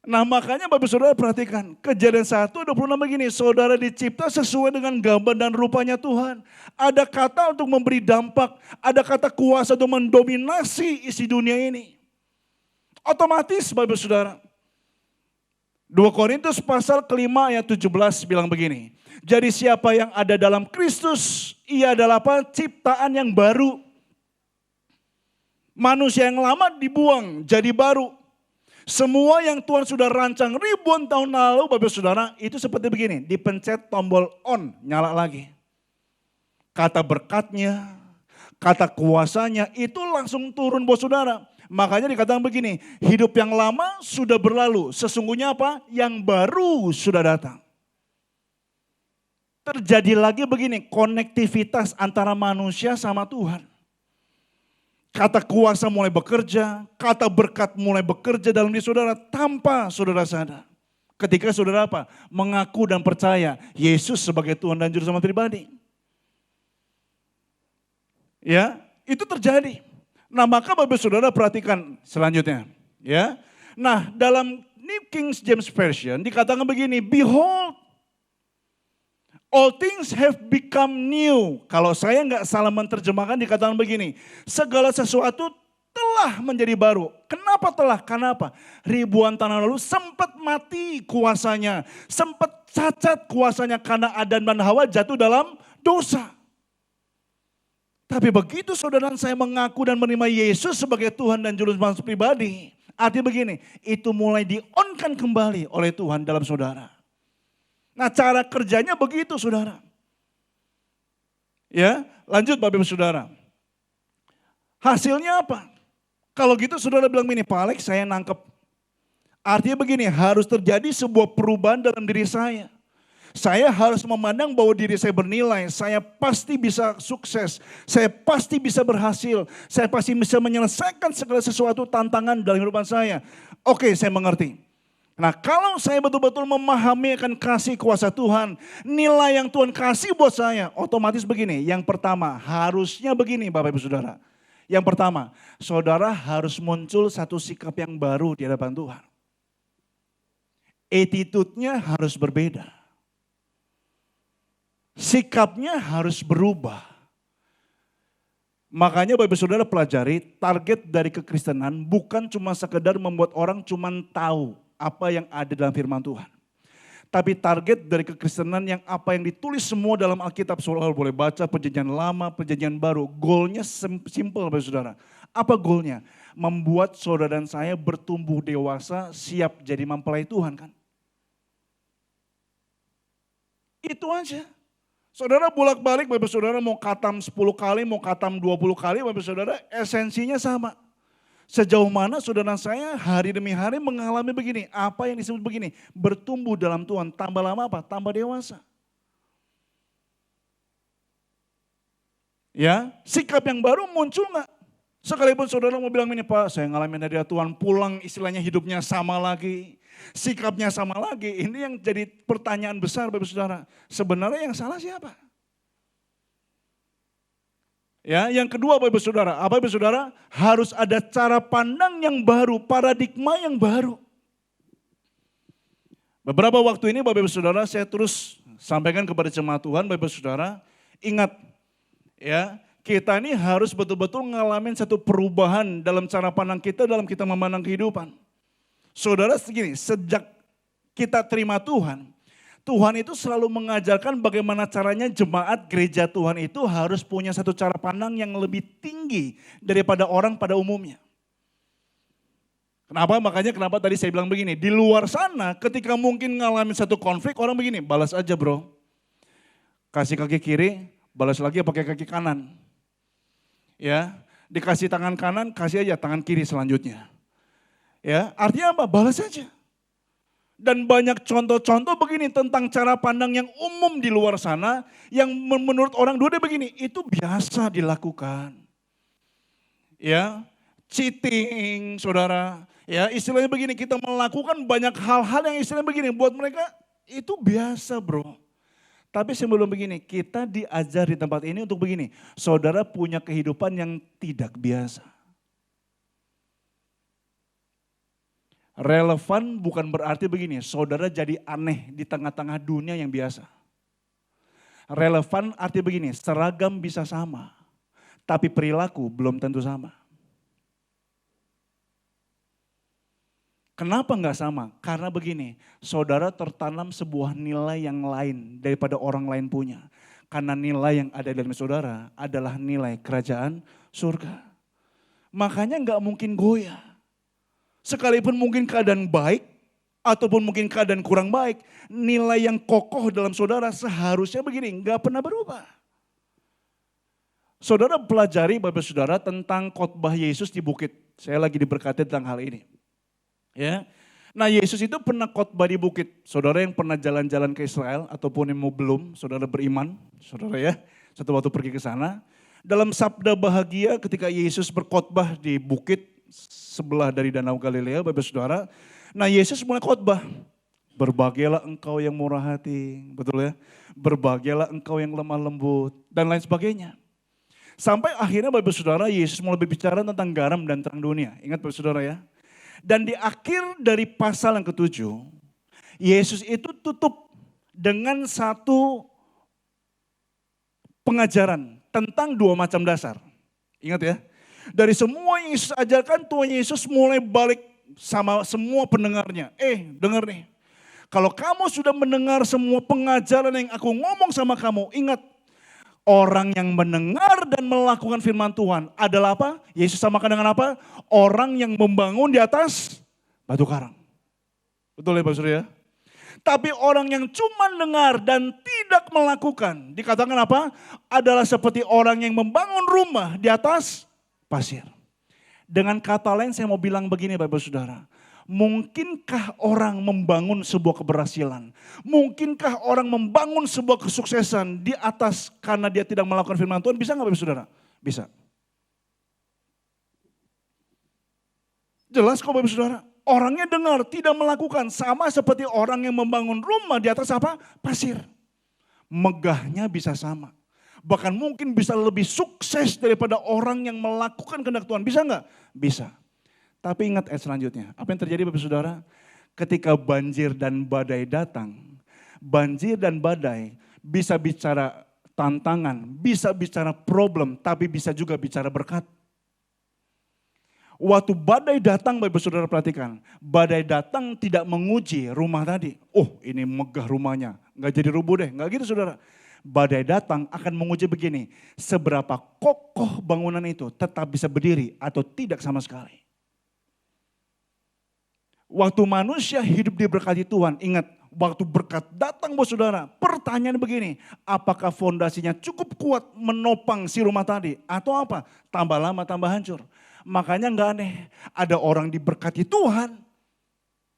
Nah makanya Bapak Saudara perhatikan, Kejadian 1:26 begini, saudara dicipta sesuai dengan gambar dan rupanya Tuhan. Ada kata untuk memberi dampak, ada kata kuasa untuk mendominasi isi dunia ini. Otomatis Bapak Saudara, 2 Korintus pasal kelima ayat 17 bilang begini. Jadi siapa yang ada dalam Kristus, ia adalah apa? Ciptaan yang baru. Manusia yang lama dibuang jadi baru. Semua yang Tuhan sudah rancang ribuan tahun lalu Bapak Saudara itu seperti begini. Dipencet tombol on, nyala lagi. Kata berkatnya, kata kuasanya itu langsung turun buat saudara. Makanya dikatakan begini, hidup yang lama sudah berlalu. Sesungguhnya apa? Yang baru sudah datang. Terjadi lagi begini, konektivitas antara manusia sama Tuhan. Kata kuasa mulai bekerja, kata berkat mulai bekerja dalam diri saudara tanpa saudara sadar. Ketika saudara apa? Mengaku dan percaya Yesus sebagai Tuhan dan Juru Selamat pribadi. Ya, itu terjadi. Nah maka Bapak Saudara perhatikan selanjutnya. Ya, nah dalam New King James Version dikatakan begini, behold, all things have become new. Kalau saya nggak salah menerjemahkan dikatakan begini. Segala sesuatu telah menjadi baru. Kenapa telah? Kenapa? Ribuan tahun lalu sempat mati kuasanya. Sempat cacat kuasanya karena Adam dan Hawa jatuh dalam dosa. Tapi begitu saudara dan saya mengaku dan menerima Yesus sebagai Tuhan dan Juru Selamat pribadi, artinya begini, itu mulai di-on-kan kembali oleh Tuhan dalam saudara. Nah, cara kerjanya begitu saudara. Ya, lanjut Bapak Ibu Saudara. Hasilnya apa? Kalau gitu saudara bilang begini, Pak Alex saya nangkep. Artinya begini, harus terjadi sebuah perubahan dalam diri saya. Saya harus memandang bahwa diri saya bernilai, saya pasti bisa sukses, saya pasti bisa berhasil, saya pasti bisa menyelesaikan segala sesuatu tantangan dalam kehidupan saya. Oke, saya mengerti. Nah, kalau saya betul-betul memahami akan kasih kuasa Tuhan, nilai yang Tuhan kasih buat saya, otomatis begini. Yang pertama, harusnya begini Bapak Ibu Saudara. Yang pertama, saudara harus muncul satu sikap yang baru di hadapan Tuhan. Attitude-nya harus berbeda. Sikapnya harus berubah. Makanya Bapak Ibu Saudara pelajari, target dari kekristenan bukan cuma sekedar membuat orang cuma tahu apa yang ada dalam firman Tuhan. Tapi target dari kekristenan yang apa yang ditulis semua dalam Alkitab, saudara boleh baca perjanjian lama, perjanjian baru. Goalnya simple Bapak Ibu Saudara. Apa goalnya? Membuat saudara dan saya bertumbuh dewasa, siap jadi mempelai Tuhan kan. Itu aja. Saudara bolak-balik Bapak Saudara mau khatam 10 kali, mau khatam 20 kali Bapak Saudara, esensinya sama. Sejauh mana saudara saya hari demi hari mengalami begini, apa yang disebut begini, bertumbuh dalam Tuhan, tambah lama apa? Tambah dewasa. Ya, sikap yang baru muncul nggak? Sekalipun saudara mau bilang ini Pak, saya ngalamin dari Tuhan, pulang istilahnya hidupnya sama lagi. Sikapnya sama lagi, ini yang jadi pertanyaan besar Bapak Saudara. Sebenarnya yang salah siapa? Ya, yang kedua Bapak Saudara, apa Bapak Saudara? Harus ada cara pandang yang baru, paradigma yang baru. Beberapa waktu ini Bapak Saudara saya terus sampaikan kepada jemaat Tuhan, Bapak Saudara, ingat ya, kita ini harus betul-betul ngalamin satu perubahan dalam cara pandang kita dalam kita memandang kehidupan. Saudara segini, sejak kita terima Tuhan, Tuhan itu selalu mengajarkan bagaimana caranya jemaat gereja Tuhan itu harus punya satu cara pandang yang lebih tinggi daripada orang pada umumnya. Kenapa? Makanya kenapa tadi saya bilang begini, di luar sana ketika mungkin ngalamin satu konflik orang begini, balas aja bro. Kasih kaki kiri, balas lagi pakai kaki kanan. Ya, dikasih tangan kanan, kasih aja tangan kiri selanjutnya. Ya, artinya apa? Balas saja. Dan banyak contoh-contoh begini tentang cara pandang yang umum di luar sana yang menurut orang dua begini, itu biasa dilakukan. Ya, cheating, saudara. Ya, istilahnya begini, kita melakukan banyak hal-hal yang istilahnya begini, buat mereka itu biasa, bro. Tapi sebelum begini, kita diajar di tempat ini untuk begini, saudara punya kehidupan yang tidak biasa. Relevan bukan berarti begini, saudara jadi aneh di tengah-tengah dunia yang biasa. Relevan arti begini, seragam bisa sama, tapi perilaku belum tentu sama. Kenapa enggak sama? Karena begini, saudara tertanam sebuah nilai yang lain daripada orang lain punya. Karena nilai yang ada dalam saudara adalah nilai kerajaan surga. Makanya enggak mungkin goyah. Sekalipun mungkin keadaan baik, ataupun mungkin keadaan kurang baik, nilai yang kokoh dalam saudara seharusnya begini, enggak pernah berubah. Saudara pelajari Bapak Saudara tentang khotbah Yesus di bukit. Saya lagi diberkati tentang hal ini. Ya, nah Yesus itu pernah khotbah di bukit. Saudara yang pernah jalan-jalan ke Israel, ataupun yang mau belum, saudara beriman, saudara ya, satu waktu pergi ke sana. Dalam sabda bahagia ketika Yesus berkhotbah di bukit, sebelah dari Danau Galilea, Bapak Saudara. Nah Yesus mulai khotbah. Berbahagialah engkau yang murah hati, betul ya. Berbahagialah engkau yang lemah lembut, dan lain sebagainya. Sampai akhirnya Bapak Saudara, Yesus mulai berbicara tentang garam dan terang dunia. Ingat Bapak Saudara ya. Dan di akhir dari pasal yang ke-7, Yesus itu tutup dengan satu pengajaran tentang dua macam dasar. Ingat ya. Dari semua yang Yesus ajarkan, Tuhan Yesus mulai balik sama semua pendengarnya. Dengar nih. Kalau kamu sudah mendengar semua pengajaran yang aku ngomong sama kamu, ingat. Orang yang mendengar dan melakukan firman Tuhan adalah apa? Yesus samakan dengan apa? Orang yang membangun di atas batu karang. Betul ya Bapak Saudara ya? Tapi orang yang cuma dengar dan tidak melakukan, dikatakan apa? Adalah seperti orang yang membangun rumah di atas pasir. Dengan kata lain saya mau bilang begini Bapak Saudara. Mungkinkah orang membangun sebuah keberhasilan? Mungkinkah orang membangun sebuah kesuksesan di atas karena dia tidak melakukan firman Tuhan? Bisa nggak Bapak Saudara? Bisa. Jelas kok Bapak Saudara. Orangnya dengar, tidak melakukan. Sama seperti orang yang membangun rumah di atas apa? Pasir. Megahnya bisa sama. Bahkan mungkin bisa lebih sukses daripada orang yang melakukan kehendak Tuhan. Bisa nggak? Bisa. Tapi ingat ayat selanjutnya. Apa yang terjadi Bapak Saudara? Ketika banjir dan badai datang. Banjir dan badai bisa bicara tantangan, bisa bicara problem, tapi bisa juga bicara berkat. Waktu badai datang, Bapak Saudara perhatikan. Badai datang tidak menguji rumah tadi. Oh ini megah rumahnya, nggak jadi rubuh deh. Nggak gitu Saudara. Badai datang akan menguji begini. Seberapa kokoh bangunan itu tetap bisa berdiri atau tidak sama sekali. Waktu manusia hidup diberkati Tuhan, ingat waktu berkat datang Bapak Saudara. Pertanyaan begini, apakah fondasinya cukup kuat menopang si rumah tadi? Atau apa? Tambah lama tambah hancur. Makanya nggak aneh, ada orang diberkati Tuhan,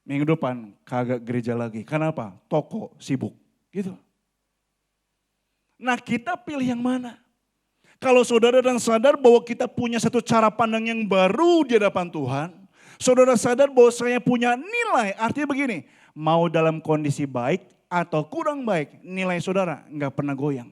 minggu depan kagak gereja lagi. Kenapa? Toko sibuk, gitu. Nah kita pilih yang mana? Kalau saudara dan sadar bahwa kita punya satu cara pandang yang baru di hadapan Tuhan, saudara sadar bahwa saya punya nilai, artinya begini, mau dalam kondisi baik atau kurang baik, nilai saudara nggak pernah goyang.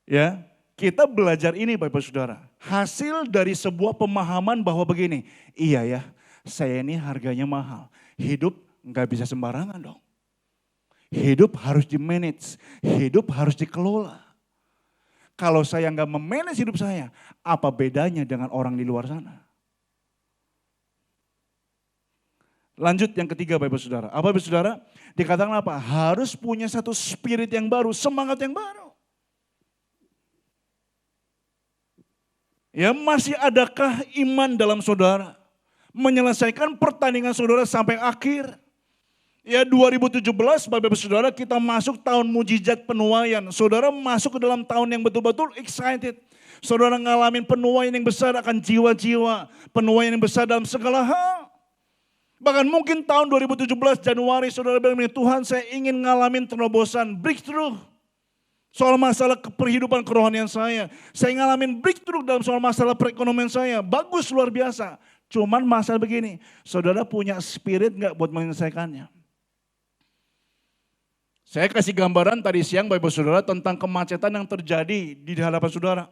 Ya, kita belajar ini Bapak Saudara. Hasil dari sebuah pemahaman bahwa begini, iya ya, saya ini harganya mahal. Hidup nggak bisa sembarangan dong. Hidup harus di-manage, hidup harus dikelola. Kalau saya nggak memanage hidup saya, apa bedanya dengan orang di luar sana? Lanjut yang ketiga Bapak Saudara. Apa Bapak Saudara? Dikatakan apa? Harus punya satu spirit yang baru, semangat yang baru. Ya masih adakah iman dalam saudara? Menyelesaikan pertandingan saudara sampai akhir. Ya 2017 Bapak Saudara kita masuk tahun mujizat penuaian. Saudara masuk ke dalam tahun yang betul-betul excited. Saudara ngalamin penuaian yang besar akan jiwa-jiwa. Penuaian yang besar dalam segala hal. Bahkan mungkin tahun 2017 Januari saudara bilang, Tuhan saya ingin ngalamin terobosan, breakthrough. Soal masalah perhidupan kerohanian saya. Saya ngalamin breakthrough dalam soal masalah perekonomian saya. Bagus luar biasa. Cuman masalah begini. Saudara punya spirit gak buat menyelesaikannya? Saya kasih gambaran tadi siang Bapak Saudara tentang kemacetan yang terjadi di hadapan saudara.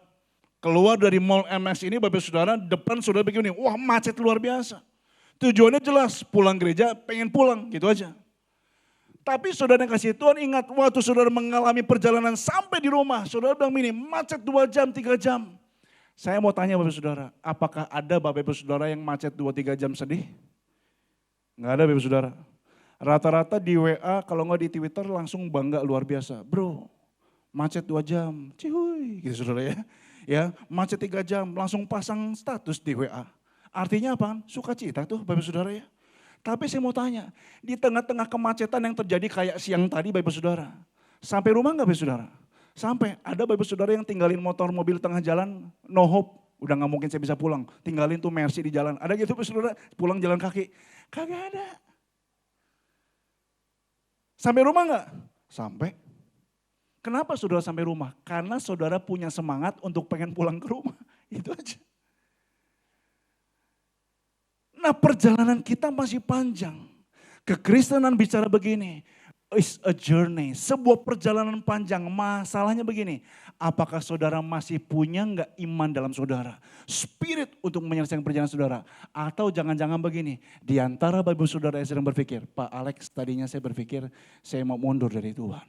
Keluar dari Mall MX ini Bapak Saudara, depan saudara begini. Wah macet luar biasa. Tujuannya jelas, pulang gereja pengen pulang gitu aja. Tapi saudara yang kasih Tuhan ingat waktu saudara mengalami perjalanan sampai di rumah. Saudara bilang ini macet 2 jam, 3 jam. Saya mau tanya Bapak Saudara, apakah ada Bapak Saudara yang macet 2-3 jam sedih? Enggak ada Bapak Saudara. Rata-rata di WA kalau enggak di Twitter langsung bangga luar biasa. Bro, macet 2 jam, cihuy gitu saudara ya. Ya, macet 3 jam langsung pasang status di WA. Artinya apa? Sukacita tuh Bapak Saudara ya. Tapi saya mau tanya, di tengah-tengah kemacetan yang terjadi kayak siang tadi Bapak Saudara, sampai rumah enggak Bapak Saudara? Sampai, ada Bapak Saudara yang tinggalin motor mobil tengah jalan, no hope, udah gak mungkin saya bisa pulang. Tinggalin tuh Mercy di jalan, ada gitu Bapak Saudara, pulang jalan kaki. Kagak ada. Sampai rumah enggak? Sampai. Kenapa saudara sampai rumah? Karena saudara punya semangat untuk pengen pulang ke rumah, itu aja. Nah perjalanan kita masih panjang. Kekristenan bicara begini, it's a journey, sebuah perjalanan panjang. Masalahnya begini, apakah saudara masih punya enggak iman dalam saudara? Spirit untuk menyelesaikan perjalanan saudara. Atau jangan-jangan begini, di antara Bapak Saudara yang sedang berpikir, Pak Alex tadinya saya berpikir saya mau mundur dari Tuhan.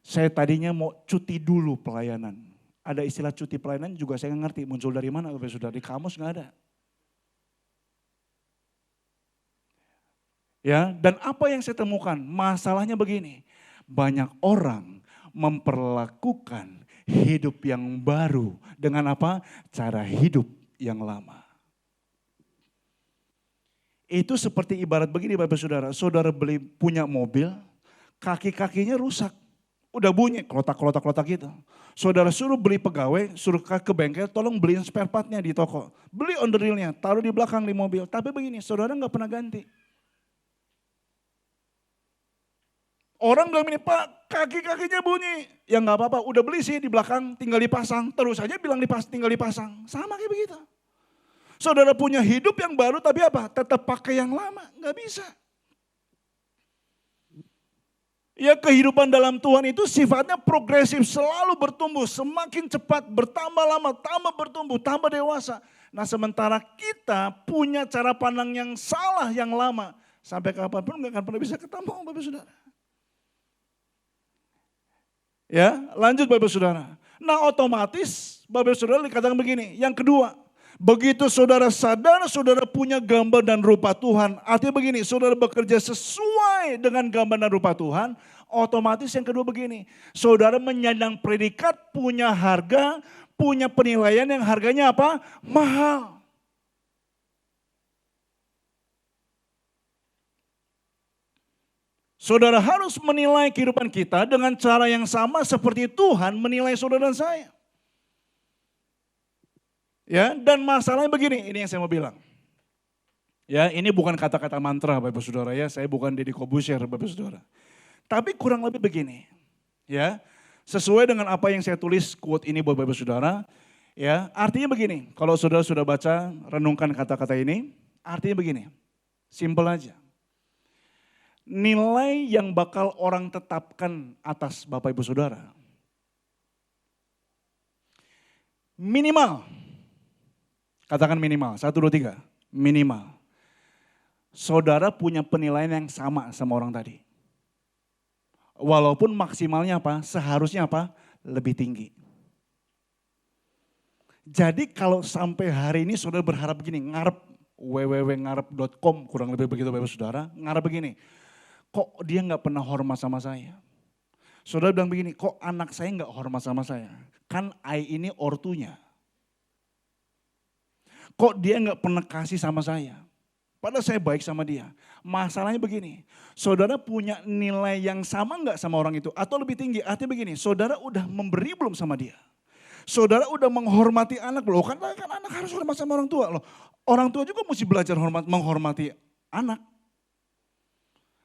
Saya tadinya mau cuti dulu pelayanan. Ada istilah cuti pelayanan juga saya nggak ngerti, muncul dari mana Bapak Saudara, di kamus nggak ada. Ya, dan apa yang saya temukan? Masalahnya begini. Banyak orang memperlakukan hidup yang baru dengan apa? Cara hidup yang lama. Itu seperti ibarat begini Bapak Saudara. Saudara punya mobil, kaki-kakinya rusak. Udah bunyi, klotak-klotak gitu. Saudara suruh beli pegawai, suruh ke bengkel, tolong beliin spare partnya di toko. Beli on the reel-nya, taruh di belakang di mobil. Tapi begini, saudara nggak pernah ganti. Orang bilang ini, Pak kaki-kakinya bunyi. Ya nggak apa-apa, udah beli sih di belakang, tinggal dipasang. Terus aja bilang tinggal dipasang. Sama kayak begitu. Saudara punya hidup yang baru tapi apa? Tetap pakai yang lama, nggak bisa. Ya kehidupan dalam Tuhan itu sifatnya progresif, selalu bertumbuh, semakin cepat, bertambah lama, tambah bertumbuh, tambah dewasa. Nah sementara kita punya cara pandang yang salah, yang lama. Sampai kapanpun nggak akan pernah bisa ketemu Bapak Saudara. Ya lanjut Bapak Saudara. Nah otomatis Bapak Saudara dikatakan begini, yang kedua. Begitu saudara sadar, saudara punya gambar dan rupa Tuhan. Artinya begini, saudara bekerja sesuai dengan gambar dan rupa Tuhan. Otomatis yang kedua begini, saudara menyandang predikat, punya harga, punya penilaian yang harganya apa? Mahal. Saudara harus menilai kehidupan kita dengan cara yang sama seperti Tuhan menilai saudara dan saya. Ya, dan masalahnya begini, ini yang saya mau bilang. Ya, ini bukan kata-kata mantra Bapak Saudara ya, saya bukan Deddy Corbuzier Bapak Saudara. Tapi kurang lebih begini. Ya, sesuai dengan apa yang saya tulis quote ini buat Bapak Saudara, ya, artinya begini. Kalau Saudara sudah baca, renungkan kata-kata ini, artinya begini. Simple aja. Nilai yang bakal orang tetapkan atas Bapak Ibu Saudara. Minimal. Katakan minimal, 1, 2, 3, minimal. Saudara punya penilaian yang sama orang tadi. Walaupun maksimalnya apa, seharusnya apa, lebih tinggi. Jadi kalau sampai hari ini saudara berharap begini, ngarep, www.ngarep.com kurang lebih begitu Bapak Saudara, ngarep begini. Kok dia gak pernah hormat sama saya? Saudara bilang begini, kok anak saya gak hormat sama saya? Kan ini ortunya. Kok dia nggak pernah kasih sama saya? Padahal saya baik sama dia. Masalahnya begini, saudara punya nilai yang sama nggak sama orang itu? Atau lebih tinggi, artinya begini, saudara udah memberi belum sama dia? Saudara udah menghormati anak belum? Kan anak harus hormat sama orang tua loh. Orang tua juga mesti belajar menghormati anak.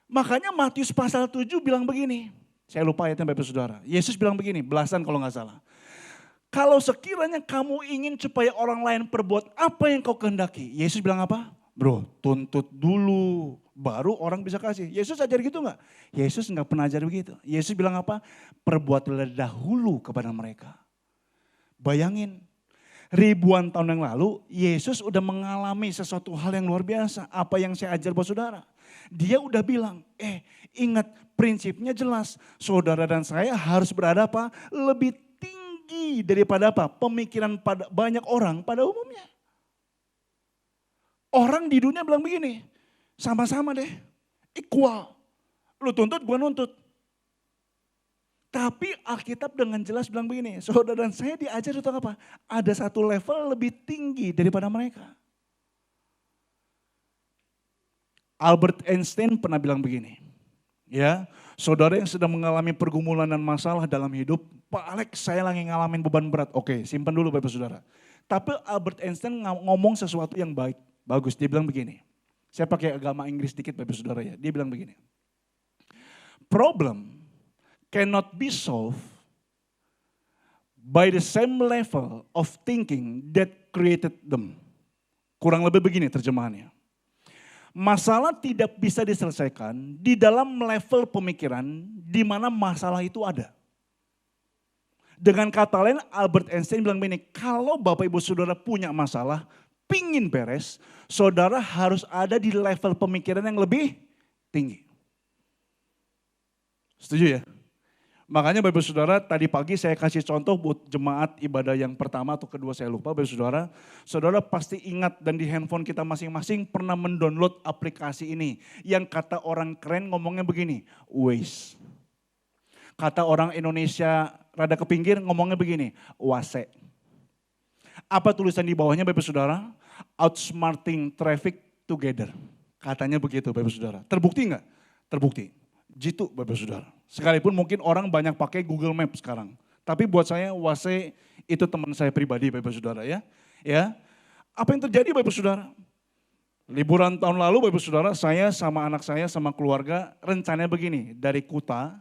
Makanya Matius pasal 7 bilang begini, saya lupa ayatnya Bapak Saudara. Yesus bilang begini, belasan kalau nggak salah. Kalau sekiranya kamu ingin supaya orang lain perbuat apa yang kau kehendaki. Yesus bilang apa? Bro, tuntut dulu, baru orang bisa kasih. Yesus ajar gitu nggak? Yesus nggak pernah ajar begitu. Yesus bilang apa? Perbuatlah dahulu kepada mereka. Bayangin, ribuan tahun yang lalu Yesus udah mengalami sesuatu hal yang luar biasa. Apa yang saya ajar buat saudara. Dia udah bilang, ingat prinsipnya jelas. Saudara dan saya harus berada apa? Lebih tinggi daripada apa? Pemikiran pada banyak orang pada umumnya. Orang di dunia bilang begini, sama-sama deh, equal. Lu tuntut, gua nuntut. Tapi Alkitab dengan jelas bilang begini, saudara dan saya diajar untuk apa? Ada satu level lebih tinggi daripada mereka. Albert Einstein pernah bilang begini, ya, saudara yang sedang mengalami pergumulan dan masalah dalam hidup, Pak Alex saya lagi ngalamin beban berat. Oke, simpan dulu Bapak Saudara. Tapi Albert Einstein ngomong sesuatu yang baik, bagus. Dia bilang begini, saya pakai agama Inggris sedikit Bapak Saudara ya. Dia bilang begini, problem cannot be solved by the same level of thinking that created them. Kurang lebih begini terjemahannya. Masalah tidak bisa diselesaikan di dalam level pemikiran di mana masalah itu ada. Dengan kata lain Albert Einstein bilang begini, kalau Bapak Ibu Saudara punya masalah, pingin beres, saudara harus ada di level pemikiran yang lebih tinggi. Setuju ya? Makanya Bapak Saudara tadi pagi saya kasih contoh buat jemaat ibadah yang pertama atau kedua saya lupa Bapak Saudara. Saudara pasti ingat dan di handphone kita masing-masing pernah mendownload aplikasi ini. Yang kata orang keren ngomongnya begini, Waze. Kata orang Indonesia rada ke pinggir ngomongnya begini, Wase. Apa tulisan di bawahnya Bapak Saudara? Outsmarting traffic together. Katanya begitu Bapak Saudara. Terbukti enggak? Terbukti. Jitu Bapak Saudara. Sekalipun mungkin orang banyak pakai Google Maps sekarang. Tapi buat saya Wase itu teman saya pribadi Bapak Saudara ya. Ya. Apa yang terjadi Bapak Saudara? Liburan tahun lalu Bapak Saudara, saya sama anak saya sama keluarga rencananya begini. Dari Kuta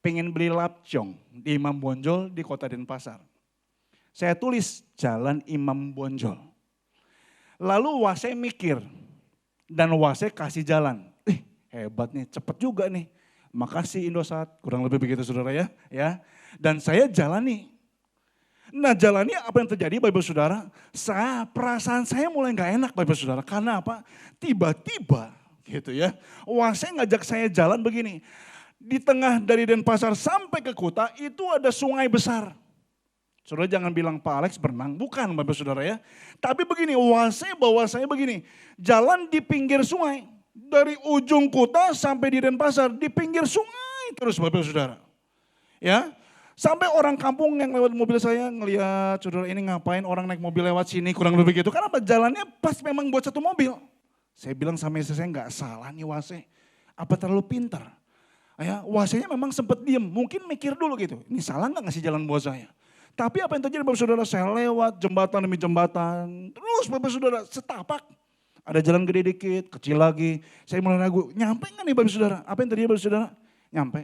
pengen beli lapcong di Imam Bonjol di Kota Denpasar. Saya tulis Jalan Imam Bonjol. Lalu Wase mikir dan Wase kasih jalan. Hebat nih, cepet juga nih. Makasih Indosat, kurang lebih begitu saudara ya. Dan saya jalani. Nah jalani apa yang terjadi Bapak Saudara? Perasaan saya mulai gak enak Bapak Saudara. Karena apa? Tiba-tiba gitu ya. Wase ngajak saya jalan begini. Di tengah dari Denpasar sampai ke Kuta itu ada sungai besar. Saudara jangan bilang Pak Alex berenang, bukan Bapak Saudara ya. Tapi begini, Wase bawa saya begini. Jalan di pinggir sungai. Dari ujung Kuta sampai di Denpasar, di pinggir sungai terus Bapak Saudara. Ya, sampai orang kampung yang lewat mobil saya ngelihat saudara ini ngapain orang naik mobil lewat sini kurang lebih gitu. Karena jalannya pas memang buat satu mobil. Saya bilang sama istri saya nggak salah nih Wase. Apa terlalu pintar? Ya, Wasenya memang sempat diem, mungkin mikir dulu gitu. Ini salah nggak ngasih jalan buat saya? Tapi apa yang terjadi Bapak Saudara, saya lewat jembatan demi jembatan. Terus Bapak Saudara setapak. Ada jalan gede dikit, kecil lagi. Saya mulai ragu, nyampe nggak nih Bapak Saudara? Apa yang terjadi Bapak Saudara? Nyampe.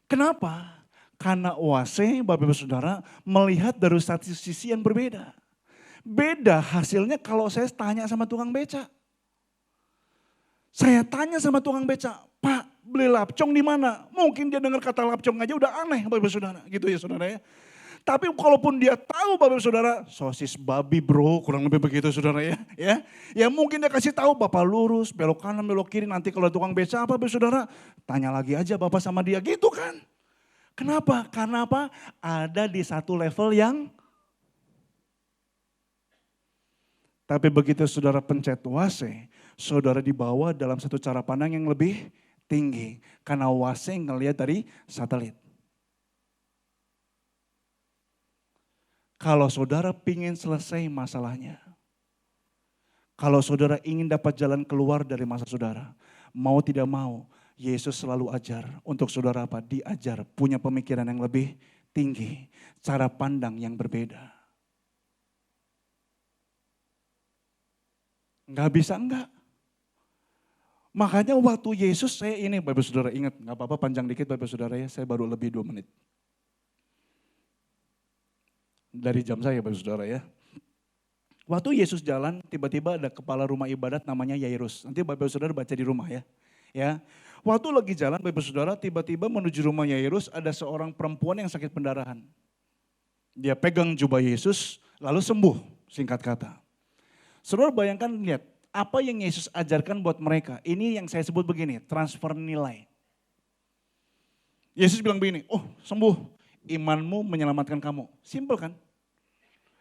Kenapa? Karena Wase Bapak Saudara melihat dari satu sisi yang berbeda. Beda hasilnya kalau saya tanya sama tukang beca. Saya tanya sama tukang beca, Pak beli lapcong di mana? Mungkin dia dengar kata lapcong aja udah aneh Bapak Saudara. Gitu ya Saudara ya. Tapi kalaupun dia tahu Bapak Saudara, sosis babi bro, kurang lebih begitu Saudara ya. Ya mungkin dia kasih tahu Bapak lurus, belok kanan, belok kiri, nanti kalau tukang beca apa Bapak Saudara, tanya lagi aja Bapak sama dia gitu kan. Kenapa? Karena apa? Ada di satu level yang, tapi begitu Saudara pencet Wase, Saudara dibawa dalam satu cara pandang yang lebih tinggi. Karena Wase ngelihat dari satelit. Kalau saudara ingin selesai masalahnya, kalau saudara ingin dapat jalan keluar dari masa saudara, mau tidak mau, Yesus selalu ajar untuk saudara apa? Diajar punya pemikiran yang lebih tinggi, cara pandang yang berbeda. Enggak bisa enggak. Makanya waktu Yesus saya ini Bapak Saudara ingat, enggak apa-apa panjang dikit Bapak Saudara ya, saya baru lebih 2 menit. Dari jam saya Bapak Saudara ya. Waktu Yesus jalan tiba-tiba ada kepala rumah ibadat namanya Yairus. Nanti Bapak Saudara baca di rumah ya. Waktu lagi jalan Bapak Saudara tiba-tiba menuju rumah Yairus ada seorang perempuan yang sakit pendarahan. Dia pegang jubah Yesus lalu sembuh singkat kata. Saudara bayangkan lihat apa yang Yesus ajarkan buat mereka. Ini yang saya sebut begini, transfer nilai. Yesus bilang begini, oh sembuh, imanmu menyelamatkan kamu. Simpel kan?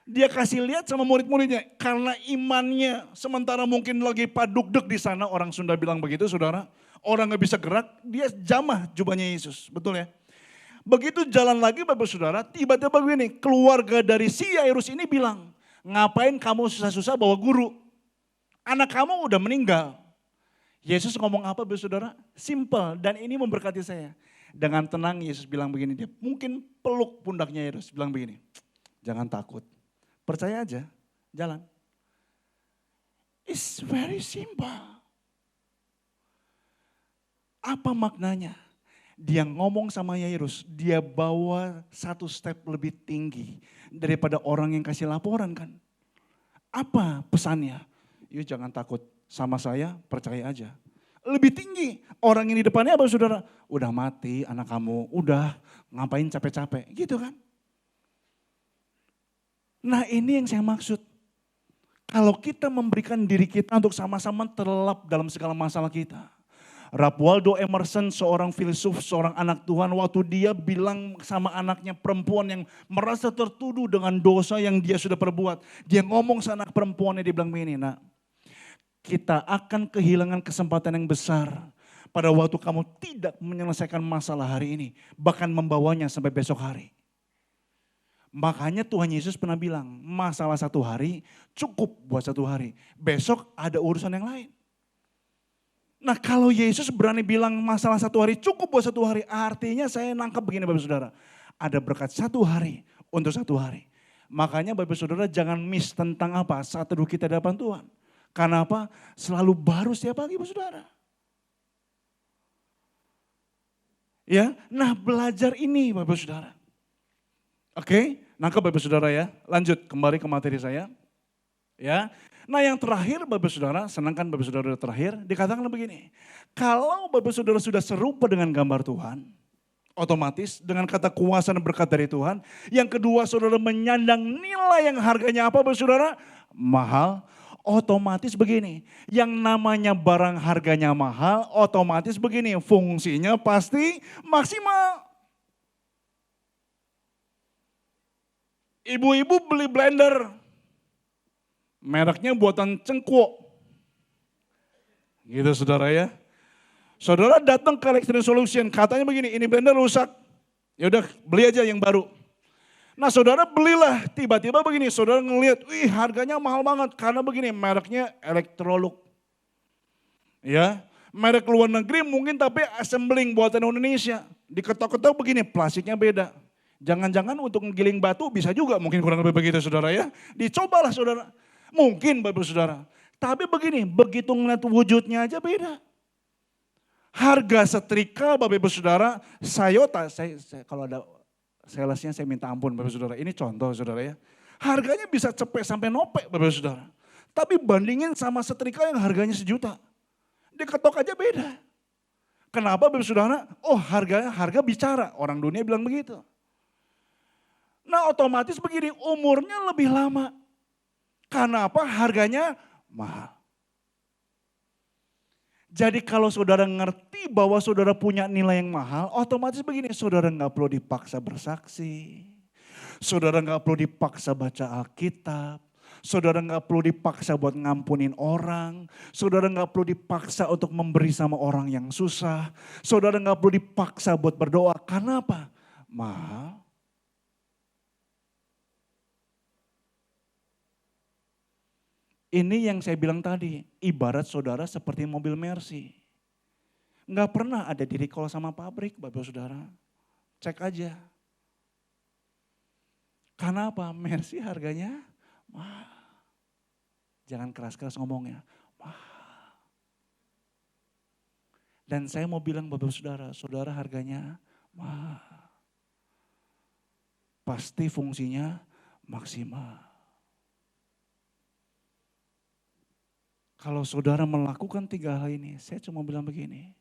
Dia kasih lihat sama murid-muridnya, karena imannya sementara mungkin lagi padukdek di sana, orang Sunda bilang begitu saudara. Orang gak bisa gerak, dia jamah jubahnya Yesus, betul ya? Begitu jalan lagi Bapak Saudara, tiba-tiba begini, keluarga dari si Yairus ini bilang, ngapain kamu susah-susah bawa guru? Anak kamu udah meninggal. Yesus ngomong apa Bapak Saudara? Simple, dan ini memberkati saya. Dengan tenang Yesus bilang begini, dia mungkin peluk pundaknya Yairus, bilang begini, jangan takut. Percaya aja, jalan. It's very simple. Apa maknanya? Dia ngomong sama Yairus, dia bawa satu step lebih tinggi daripada orang yang kasih laporan kan. Apa pesannya? Yuk jangan takut, sama saya percaya aja. Lebih tinggi, orang yang di depannya apa saudara? Udah mati anak kamu, udah ngapain capek-capek gitu kan. Nah ini yang saya maksud. Kalau kita memberikan diri kita untuk sama-sama terlelap dalam segala masalah kita. Ralph Waldo Emerson, seorang filsuf, seorang anak Tuhan, waktu dia bilang sama anaknya perempuan yang merasa tertuduh dengan dosa yang dia sudah perbuat. Dia ngomong sama anak perempuannya, dia bilang begini, nak, kita akan kehilangan kesempatan yang besar pada waktu kamu tidak menyelesaikan masalah hari ini, bahkan membawanya sampai besok hari. Makanya Tuhan Yesus pernah bilang, masalah satu hari cukup buat satu hari. Besok ada urusan yang lain. Nah kalau Yesus berani bilang masalah satu hari cukup buat satu hari, artinya saya nangkap begini Bapak Saudara. Ada berkat satu hari untuk satu hari. Makanya Bapak Saudara jangan miss tentang apa saat teduh kita di hadapan Tuhan. Karena apa? Selalu baru setiap pagi Bapak Saudara. Ya, nah belajar ini Bapak Saudara. Oke, nangkep Bapak Saudara ya. Lanjut kembali ke materi saya. Ya. Nah yang terakhir Bapak Saudara, senangkan Bapak Saudara terakhir, dikatakan begini. Kalau Bapak Saudara sudah serupa dengan gambar Tuhan, otomatis dengan kata kuasa dan berkat dari Tuhan. Yang kedua saudara menyandang nilai yang harganya apa Bapak Saudara? Mahal. Otomatis begini, yang namanya barang harganya mahal, otomatis begini, fungsinya pasti maksimal. Ibu-ibu beli blender, mereknya buatan Cengkuo. Gitu saudara ya. Saudara datang ke Electronic Solution, katanya begini, ini blender rusak. Ya udah beli aja yang baru. Nah saudara belilah, tiba-tiba begini, saudara ngelihat, wih harganya mahal banget. Karena begini, mereknya Electrolux. Ya, merek luar negeri mungkin tapi assembling buatan Indonesia. Diketok-ketok begini, plastiknya beda. Jangan-jangan untuk ngegiling batu bisa juga mungkin kurang lebih begitu saudara ya. Dicobalah saudara. Mungkin Bapak Saudara. Tapi begini, begitu ngeliat wujudnya aja beda. Harga setrika Bapak Ibu Saudara, Sayota, saya kalau ada salesnya saya minta ampun Bapak Saudara. Ini contoh saudara ya. Harganya bisa cepet sampai nopek Bapak Saudara. Tapi bandingin sama setrika yang harganya 1 juta. Diketok aja beda. Kenapa Bapak Saudara? Oh harga bicara, orang dunia bilang begitu. Nah otomatis begini, umurnya lebih lama. Karena apa? Harganya mahal. Jadi kalau saudara ngerti bahwa saudara punya nilai yang mahal, otomatis begini, saudara nggak perlu dipaksa bersaksi. Saudara nggak perlu dipaksa baca Alkitab. Saudara nggak perlu dipaksa buat ngampunin orang. Saudara nggak perlu dipaksa untuk memberi sama orang yang susah. Saudara nggak perlu dipaksa buat berdoa. Karena apa? Mahal. Ini yang saya bilang tadi, ibarat saudara seperti mobil Mercy. Nggak pernah ada di recall sama pabrik Bapak Saudara. Cek aja. Karena apa? Mercy harganya mahal. Jangan keras-keras ngomongnya. Mahal. Dan saya mau bilang Bapak Saudara, saudara harganya mahal. Pasti fungsinya maksimal. Kalau saudara melakukan 3 hal ini, saya cuma bilang begini.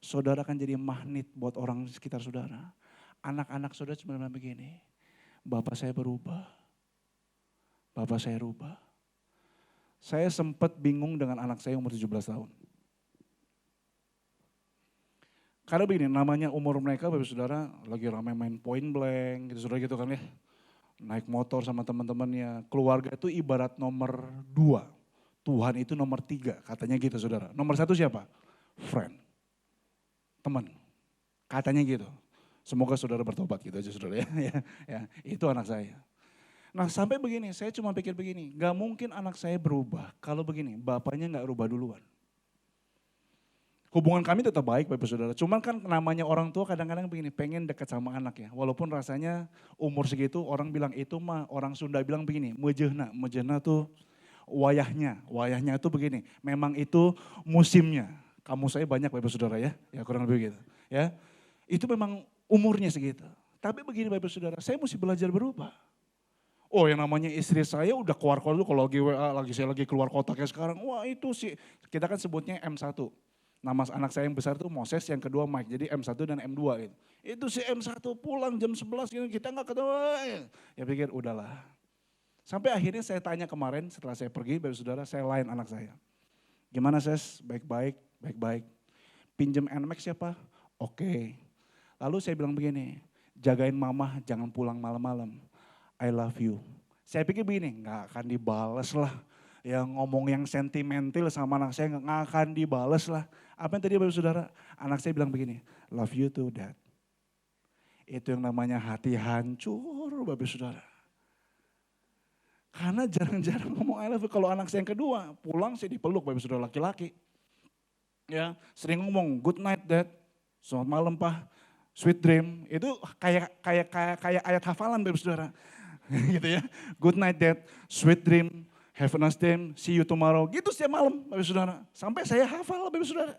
Saudara akan jadi magnet buat orang di sekitar saudara. Anak-anak saudara cuma bilang begini. Bapak saya berubah. Bapak saya rubah. Saya sempat bingung dengan anak saya umur 17 tahun. Karena begini, namanya umur mereka Bapak Saudara lagi ramai main point blank gitu saudara gitu kan ya. Naik motor sama teman-temannya. Keluarga itu ibarat nomor 2. Tuhan itu nomor 3, katanya gitu saudara. Nomor 1 siapa? Friend, teman, katanya gitu. Semoga saudara bertobat gitu aja saudara ya, itu anak saya. Nah sampai begini, saya cuma pikir begini, gak mungkin anak saya berubah kalau begini, bapaknya gak rubah duluan. Hubungan kami tetap baik Bapak Saudara, cuman kan namanya orang tua kadang-kadang begini, pengen dekat sama anak ya. Walaupun rasanya umur segitu orang bilang itu mah, orang Sunda bilang begini, mejehna tuh wayahnya itu begini, memang itu musimnya. Kamu saya banyak Bapak Saudara ya kurang lebih gitu. Ya, itu memang umurnya segitu. Tapi begini Bapak Saudara, saya mesti belajar berubah. Oh yang namanya istri saya udah keluar kota kalau lagi WA, saya lagi keluar kota kayak sekarang. Wah itu sih, kita kan sebutnya M1. Nama anak saya yang besar itu Moses, yang kedua Mike. Jadi M1 dan M2 gitu. Itu si M1 pulang jam 11 gitu, kita gak ketemu. Ya pikir udahlah. Sampai akhirnya saya tanya kemarin setelah saya pergi, Bapak Saudara, saya lain anak saya. Gimana Ses? Baik-baik, baik-baik. pinjem NMAX ya Pak? Oke. Lalu saya bilang begini, jagain mama jangan pulang malam-malam. I love you. Saya pikir begini, nggak akan dibales lah. Yang ngomong yang sentimental sama anak saya nggak akan dibales lah. Apa yang tadi Bapak Saudara? Anak saya bilang begini, love you too Dad. Itu yang namanya hati hancur Bapak Saudara. Karena jarang-jarang ngomong I love you. Kalau anak saya yang kedua, pulang saya dipeluk Bapak Saudara laki-laki. Ya, sering ngomong good night Dad. Selamat malam Pak. Sweet dream. Itu kayak ayat hafalan Bapak Saudara. Gitu ya. Good night Dad. Sweet dream. Have a nice day. See you tomorrow. Gitu setiap malam Bapak Saudara. Sampai saya hafal Bapak Saudara.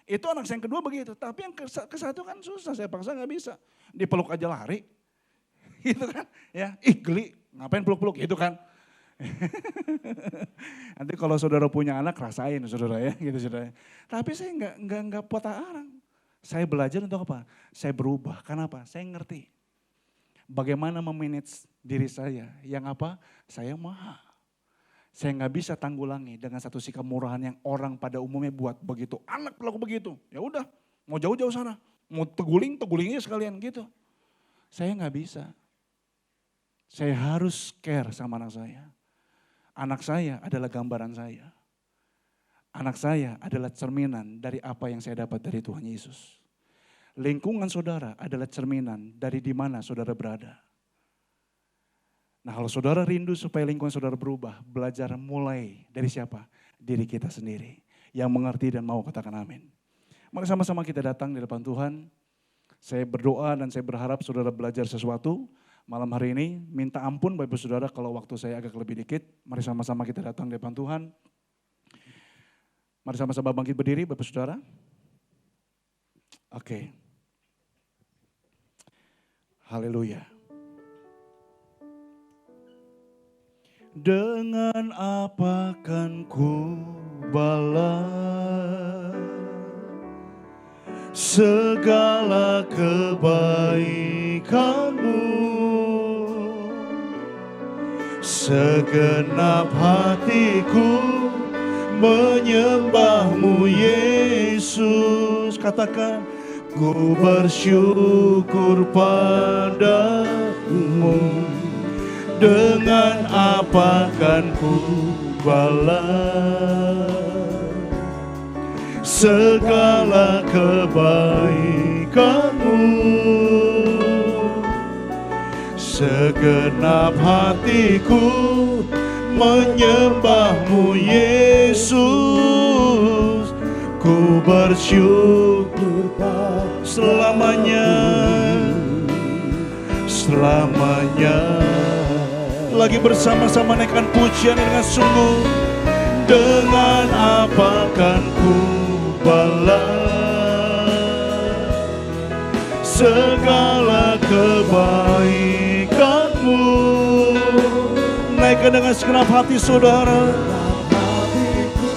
Itu anak saya yang kedua begitu. Tapi yang ke satu kan susah. Saya paksa gak bisa. Dipeluk aja lari. Gitu kan. Ya, geli. Ngapain peluk-peluk gitu kan. Nanti kalau saudara punya anak rasain saudara ya, gitu saudara. Tapi saya nggak patah arang. Saya belajar untuk apa? Saya berubah. Kenapa? Saya ngerti bagaimana memanage diri saya. Yang apa? Saya maha. Saya nggak bisa tanggulangi dengan satu sikap murahan yang orang pada umumnya buat begitu. Anak pelaku begitu. Ya udah, mau jauh-jauh sana, mau tegulingnya sekalian gitu. Saya nggak bisa. Saya harus care sama anak saya. Anak saya adalah gambaran saya. Anak saya adalah cerminan dari apa yang saya dapat dari Tuhan Yesus. Lingkungan saudara adalah cerminan dari di mana saudara berada. Nah kalau saudara rindu supaya lingkungan saudara berubah, belajar mulai dari siapa? Diri kita sendiri. Yang mengerti dan mau katakan amin. Mari sama-sama kita datang di depan Tuhan. Saya berdoa dan saya berharap saudara belajar sesuatu. Malam hari ini minta ampun Bapak Saudara kalau waktu saya agak lebih dikit. Mari sama-sama kita datang di depan Tuhan. Mari sama-sama bangkit berdiri Bapak Saudara. Oke. Haleluya. Dengan apa kan ku balas segala kebaikanmu. Segenap hatiku menyembahmu Yesus. Katakan, ku bersyukur padamu. Dengan apa kan ku balas segala kebaikanmu. Segenap hatiku menyembahmu Yesus. Ku bersyukur selamanya, selamanya. Lagi bersama-sama naikkan pujian dengan sungguh. Dengan apa kan ku balas segala kebaikanmu. Naikkan dengan segenap hati saudara.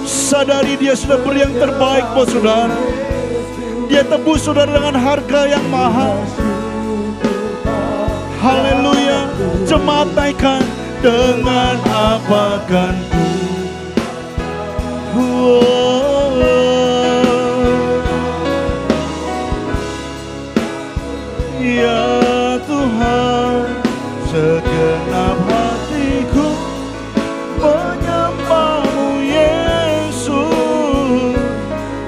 Sadari dia sudah beri yang terbaik buat saudara. Dia tebus saudara dengan harga yang mahal. Haleluya. Jemaat naikkan. Dengan apa kan ku ya Tuhan, segenap hatiku menyembahmu Yesus.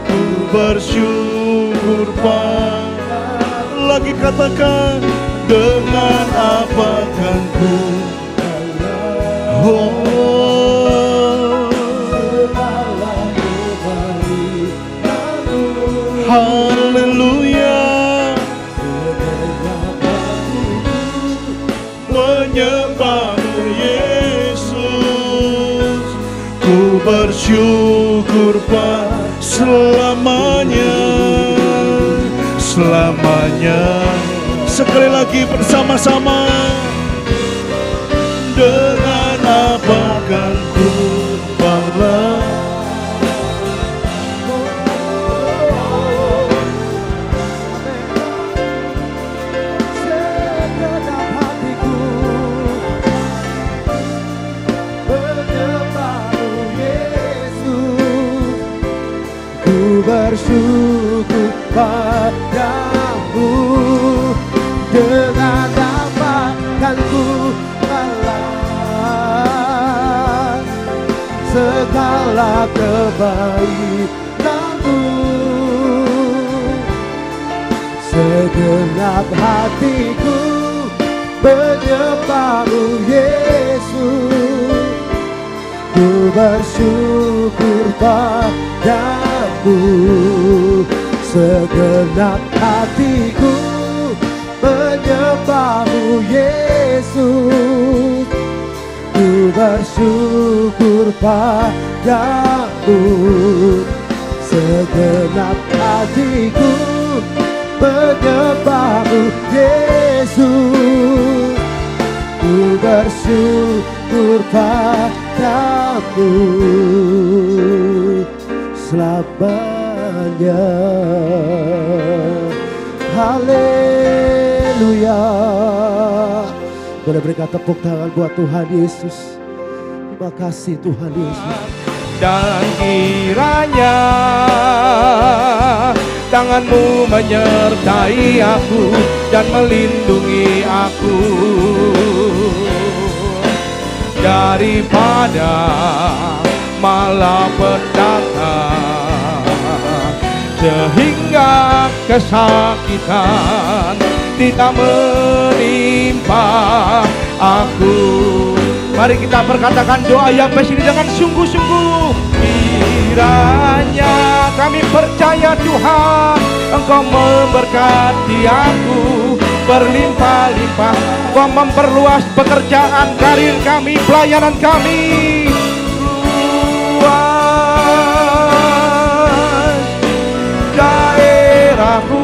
Ku bersyukur lagi katakan, dengan apa kan ku haleluya. Menyembahmu Yesus. Ku bersyukur selamanya, selamanya. Sekali lagi bersama-sama. Dengan apa kan ku balas segenap hatiku menyembahmu Yesus. Ku bersyukur padamu, dengan dapatkan ku balas segala kebaikanmu. Segenap hatiku menyembahmu Yesus, ku bersyukur padamu. Segenap hatiku menyembahmu Yesus, ku bersyukur padamu. Segenap hatiku menyembahmu Yesus, ku bersyukur padamu selamanya. Haleluya. Boleh berikan tepuk tangan buat Tuhan Yesus. Terima kasih Tuhan Yesus. Dan kiranya tanganmu menyertai aku dan melindungi aku daripada malapetaka, sehingga kesakitan tidak menimpa aku. Mari kita berkatakan doa yang baik ini dengan sungguh-sungguh. Kiranya kami percaya Tuhan, Engkau memberkati aku berlimpah-limpah. Engkau memperluas pekerjaan, karir kami, pelayanan kami. Luas daerahku,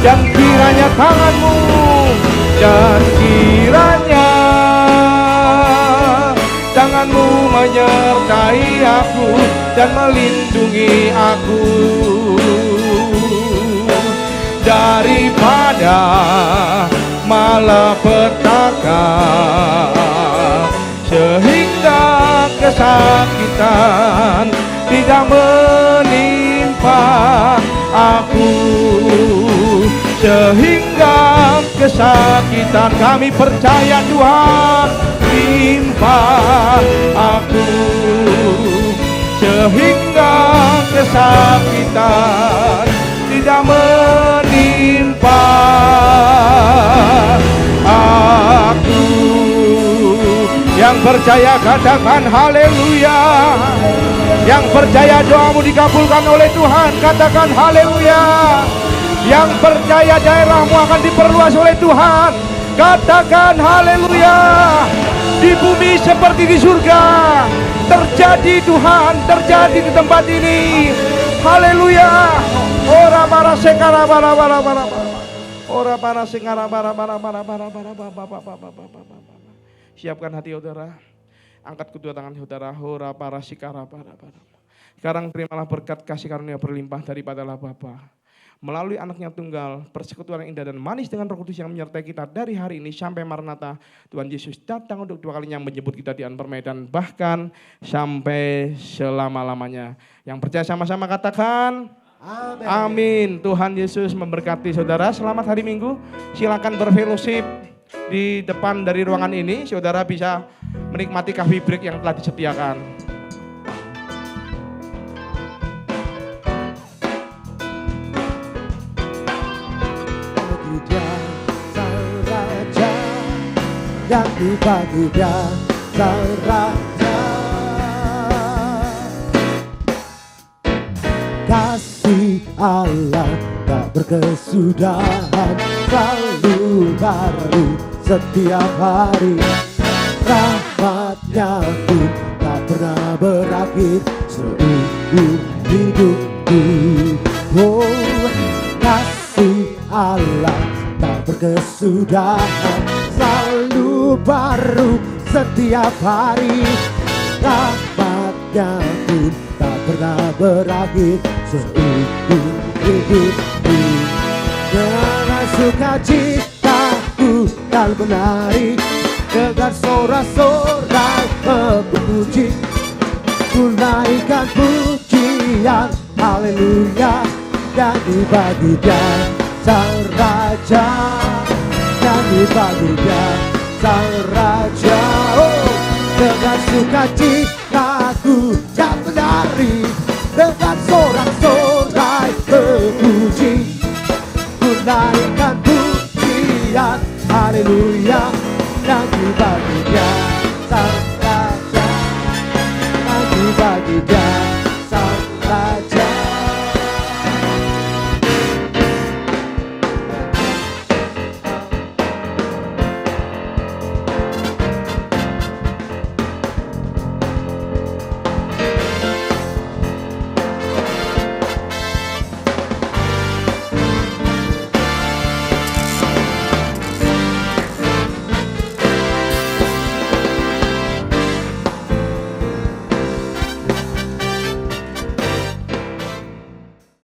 dan kiranya tanganmu, dan kiranya tanganmu menyertai aku dan melindungi aku daripada malapetaka, sehingga kesakitan tidak menimpa aku. Sehingga kesakitan, kami percaya Tuhan, limpah aku. Sehingga kesakitan tidak menimpa aku. Yang percaya katakan haleluya. Yang percaya doamu dikabulkan oleh Tuhan, katakan haleluya. Yang percaya daerahmu akan diperluas oleh Tuhan, katakan haleluya. Di bumi seperti di surga terjadi Tuhan, terjadi di tempat ini. Haleluya. Ora para sekara bara bara bara. Ora para sekara bara bara bara bara bara. Siapkan hati saudara. Angkat kedua tangan saudara. Ora para sekara bara bara. Sekarang terimalah berkat kasih karunia berlimpah daripada Allah Bapa melalui anaknya tunggal, persekutuan yang indah dan manis dengan Roh Kudus yang menyertai kita dari hari ini sampai Maranatha. Tuhan Yesus datang untuk dua kalinya menjemput kita di permainan, bahkan sampai selama-lamanya. Yang percaya sama-sama katakan amin. Amin. Tuhan Yesus memberkati saudara. Selamat hari Minggu. Silakan berfellowship di depan dari ruangan ini. Saudara bisa menikmati coffee break yang telah disediakan. Yang dibagi dia sang raja, kasih Allah tak berkesudahan, selalu baru setiap hari. Rahmatnya pun tak pernah berakhir seumur hidupku. Oh, kasih Allah tak berkesudahan, selalu baru setiap hari. Rahmatnya pun tak pernah berakhir seumur hidupku. Dengan sukacitaku dan menari, dengan sorak-sorai memuji, ku naikkan puji pujian, haleluya. Nyanyi bagi Dia Sang Raja, nyanyi bagi Dia Sang Raja. Oh, dengan sukacitaku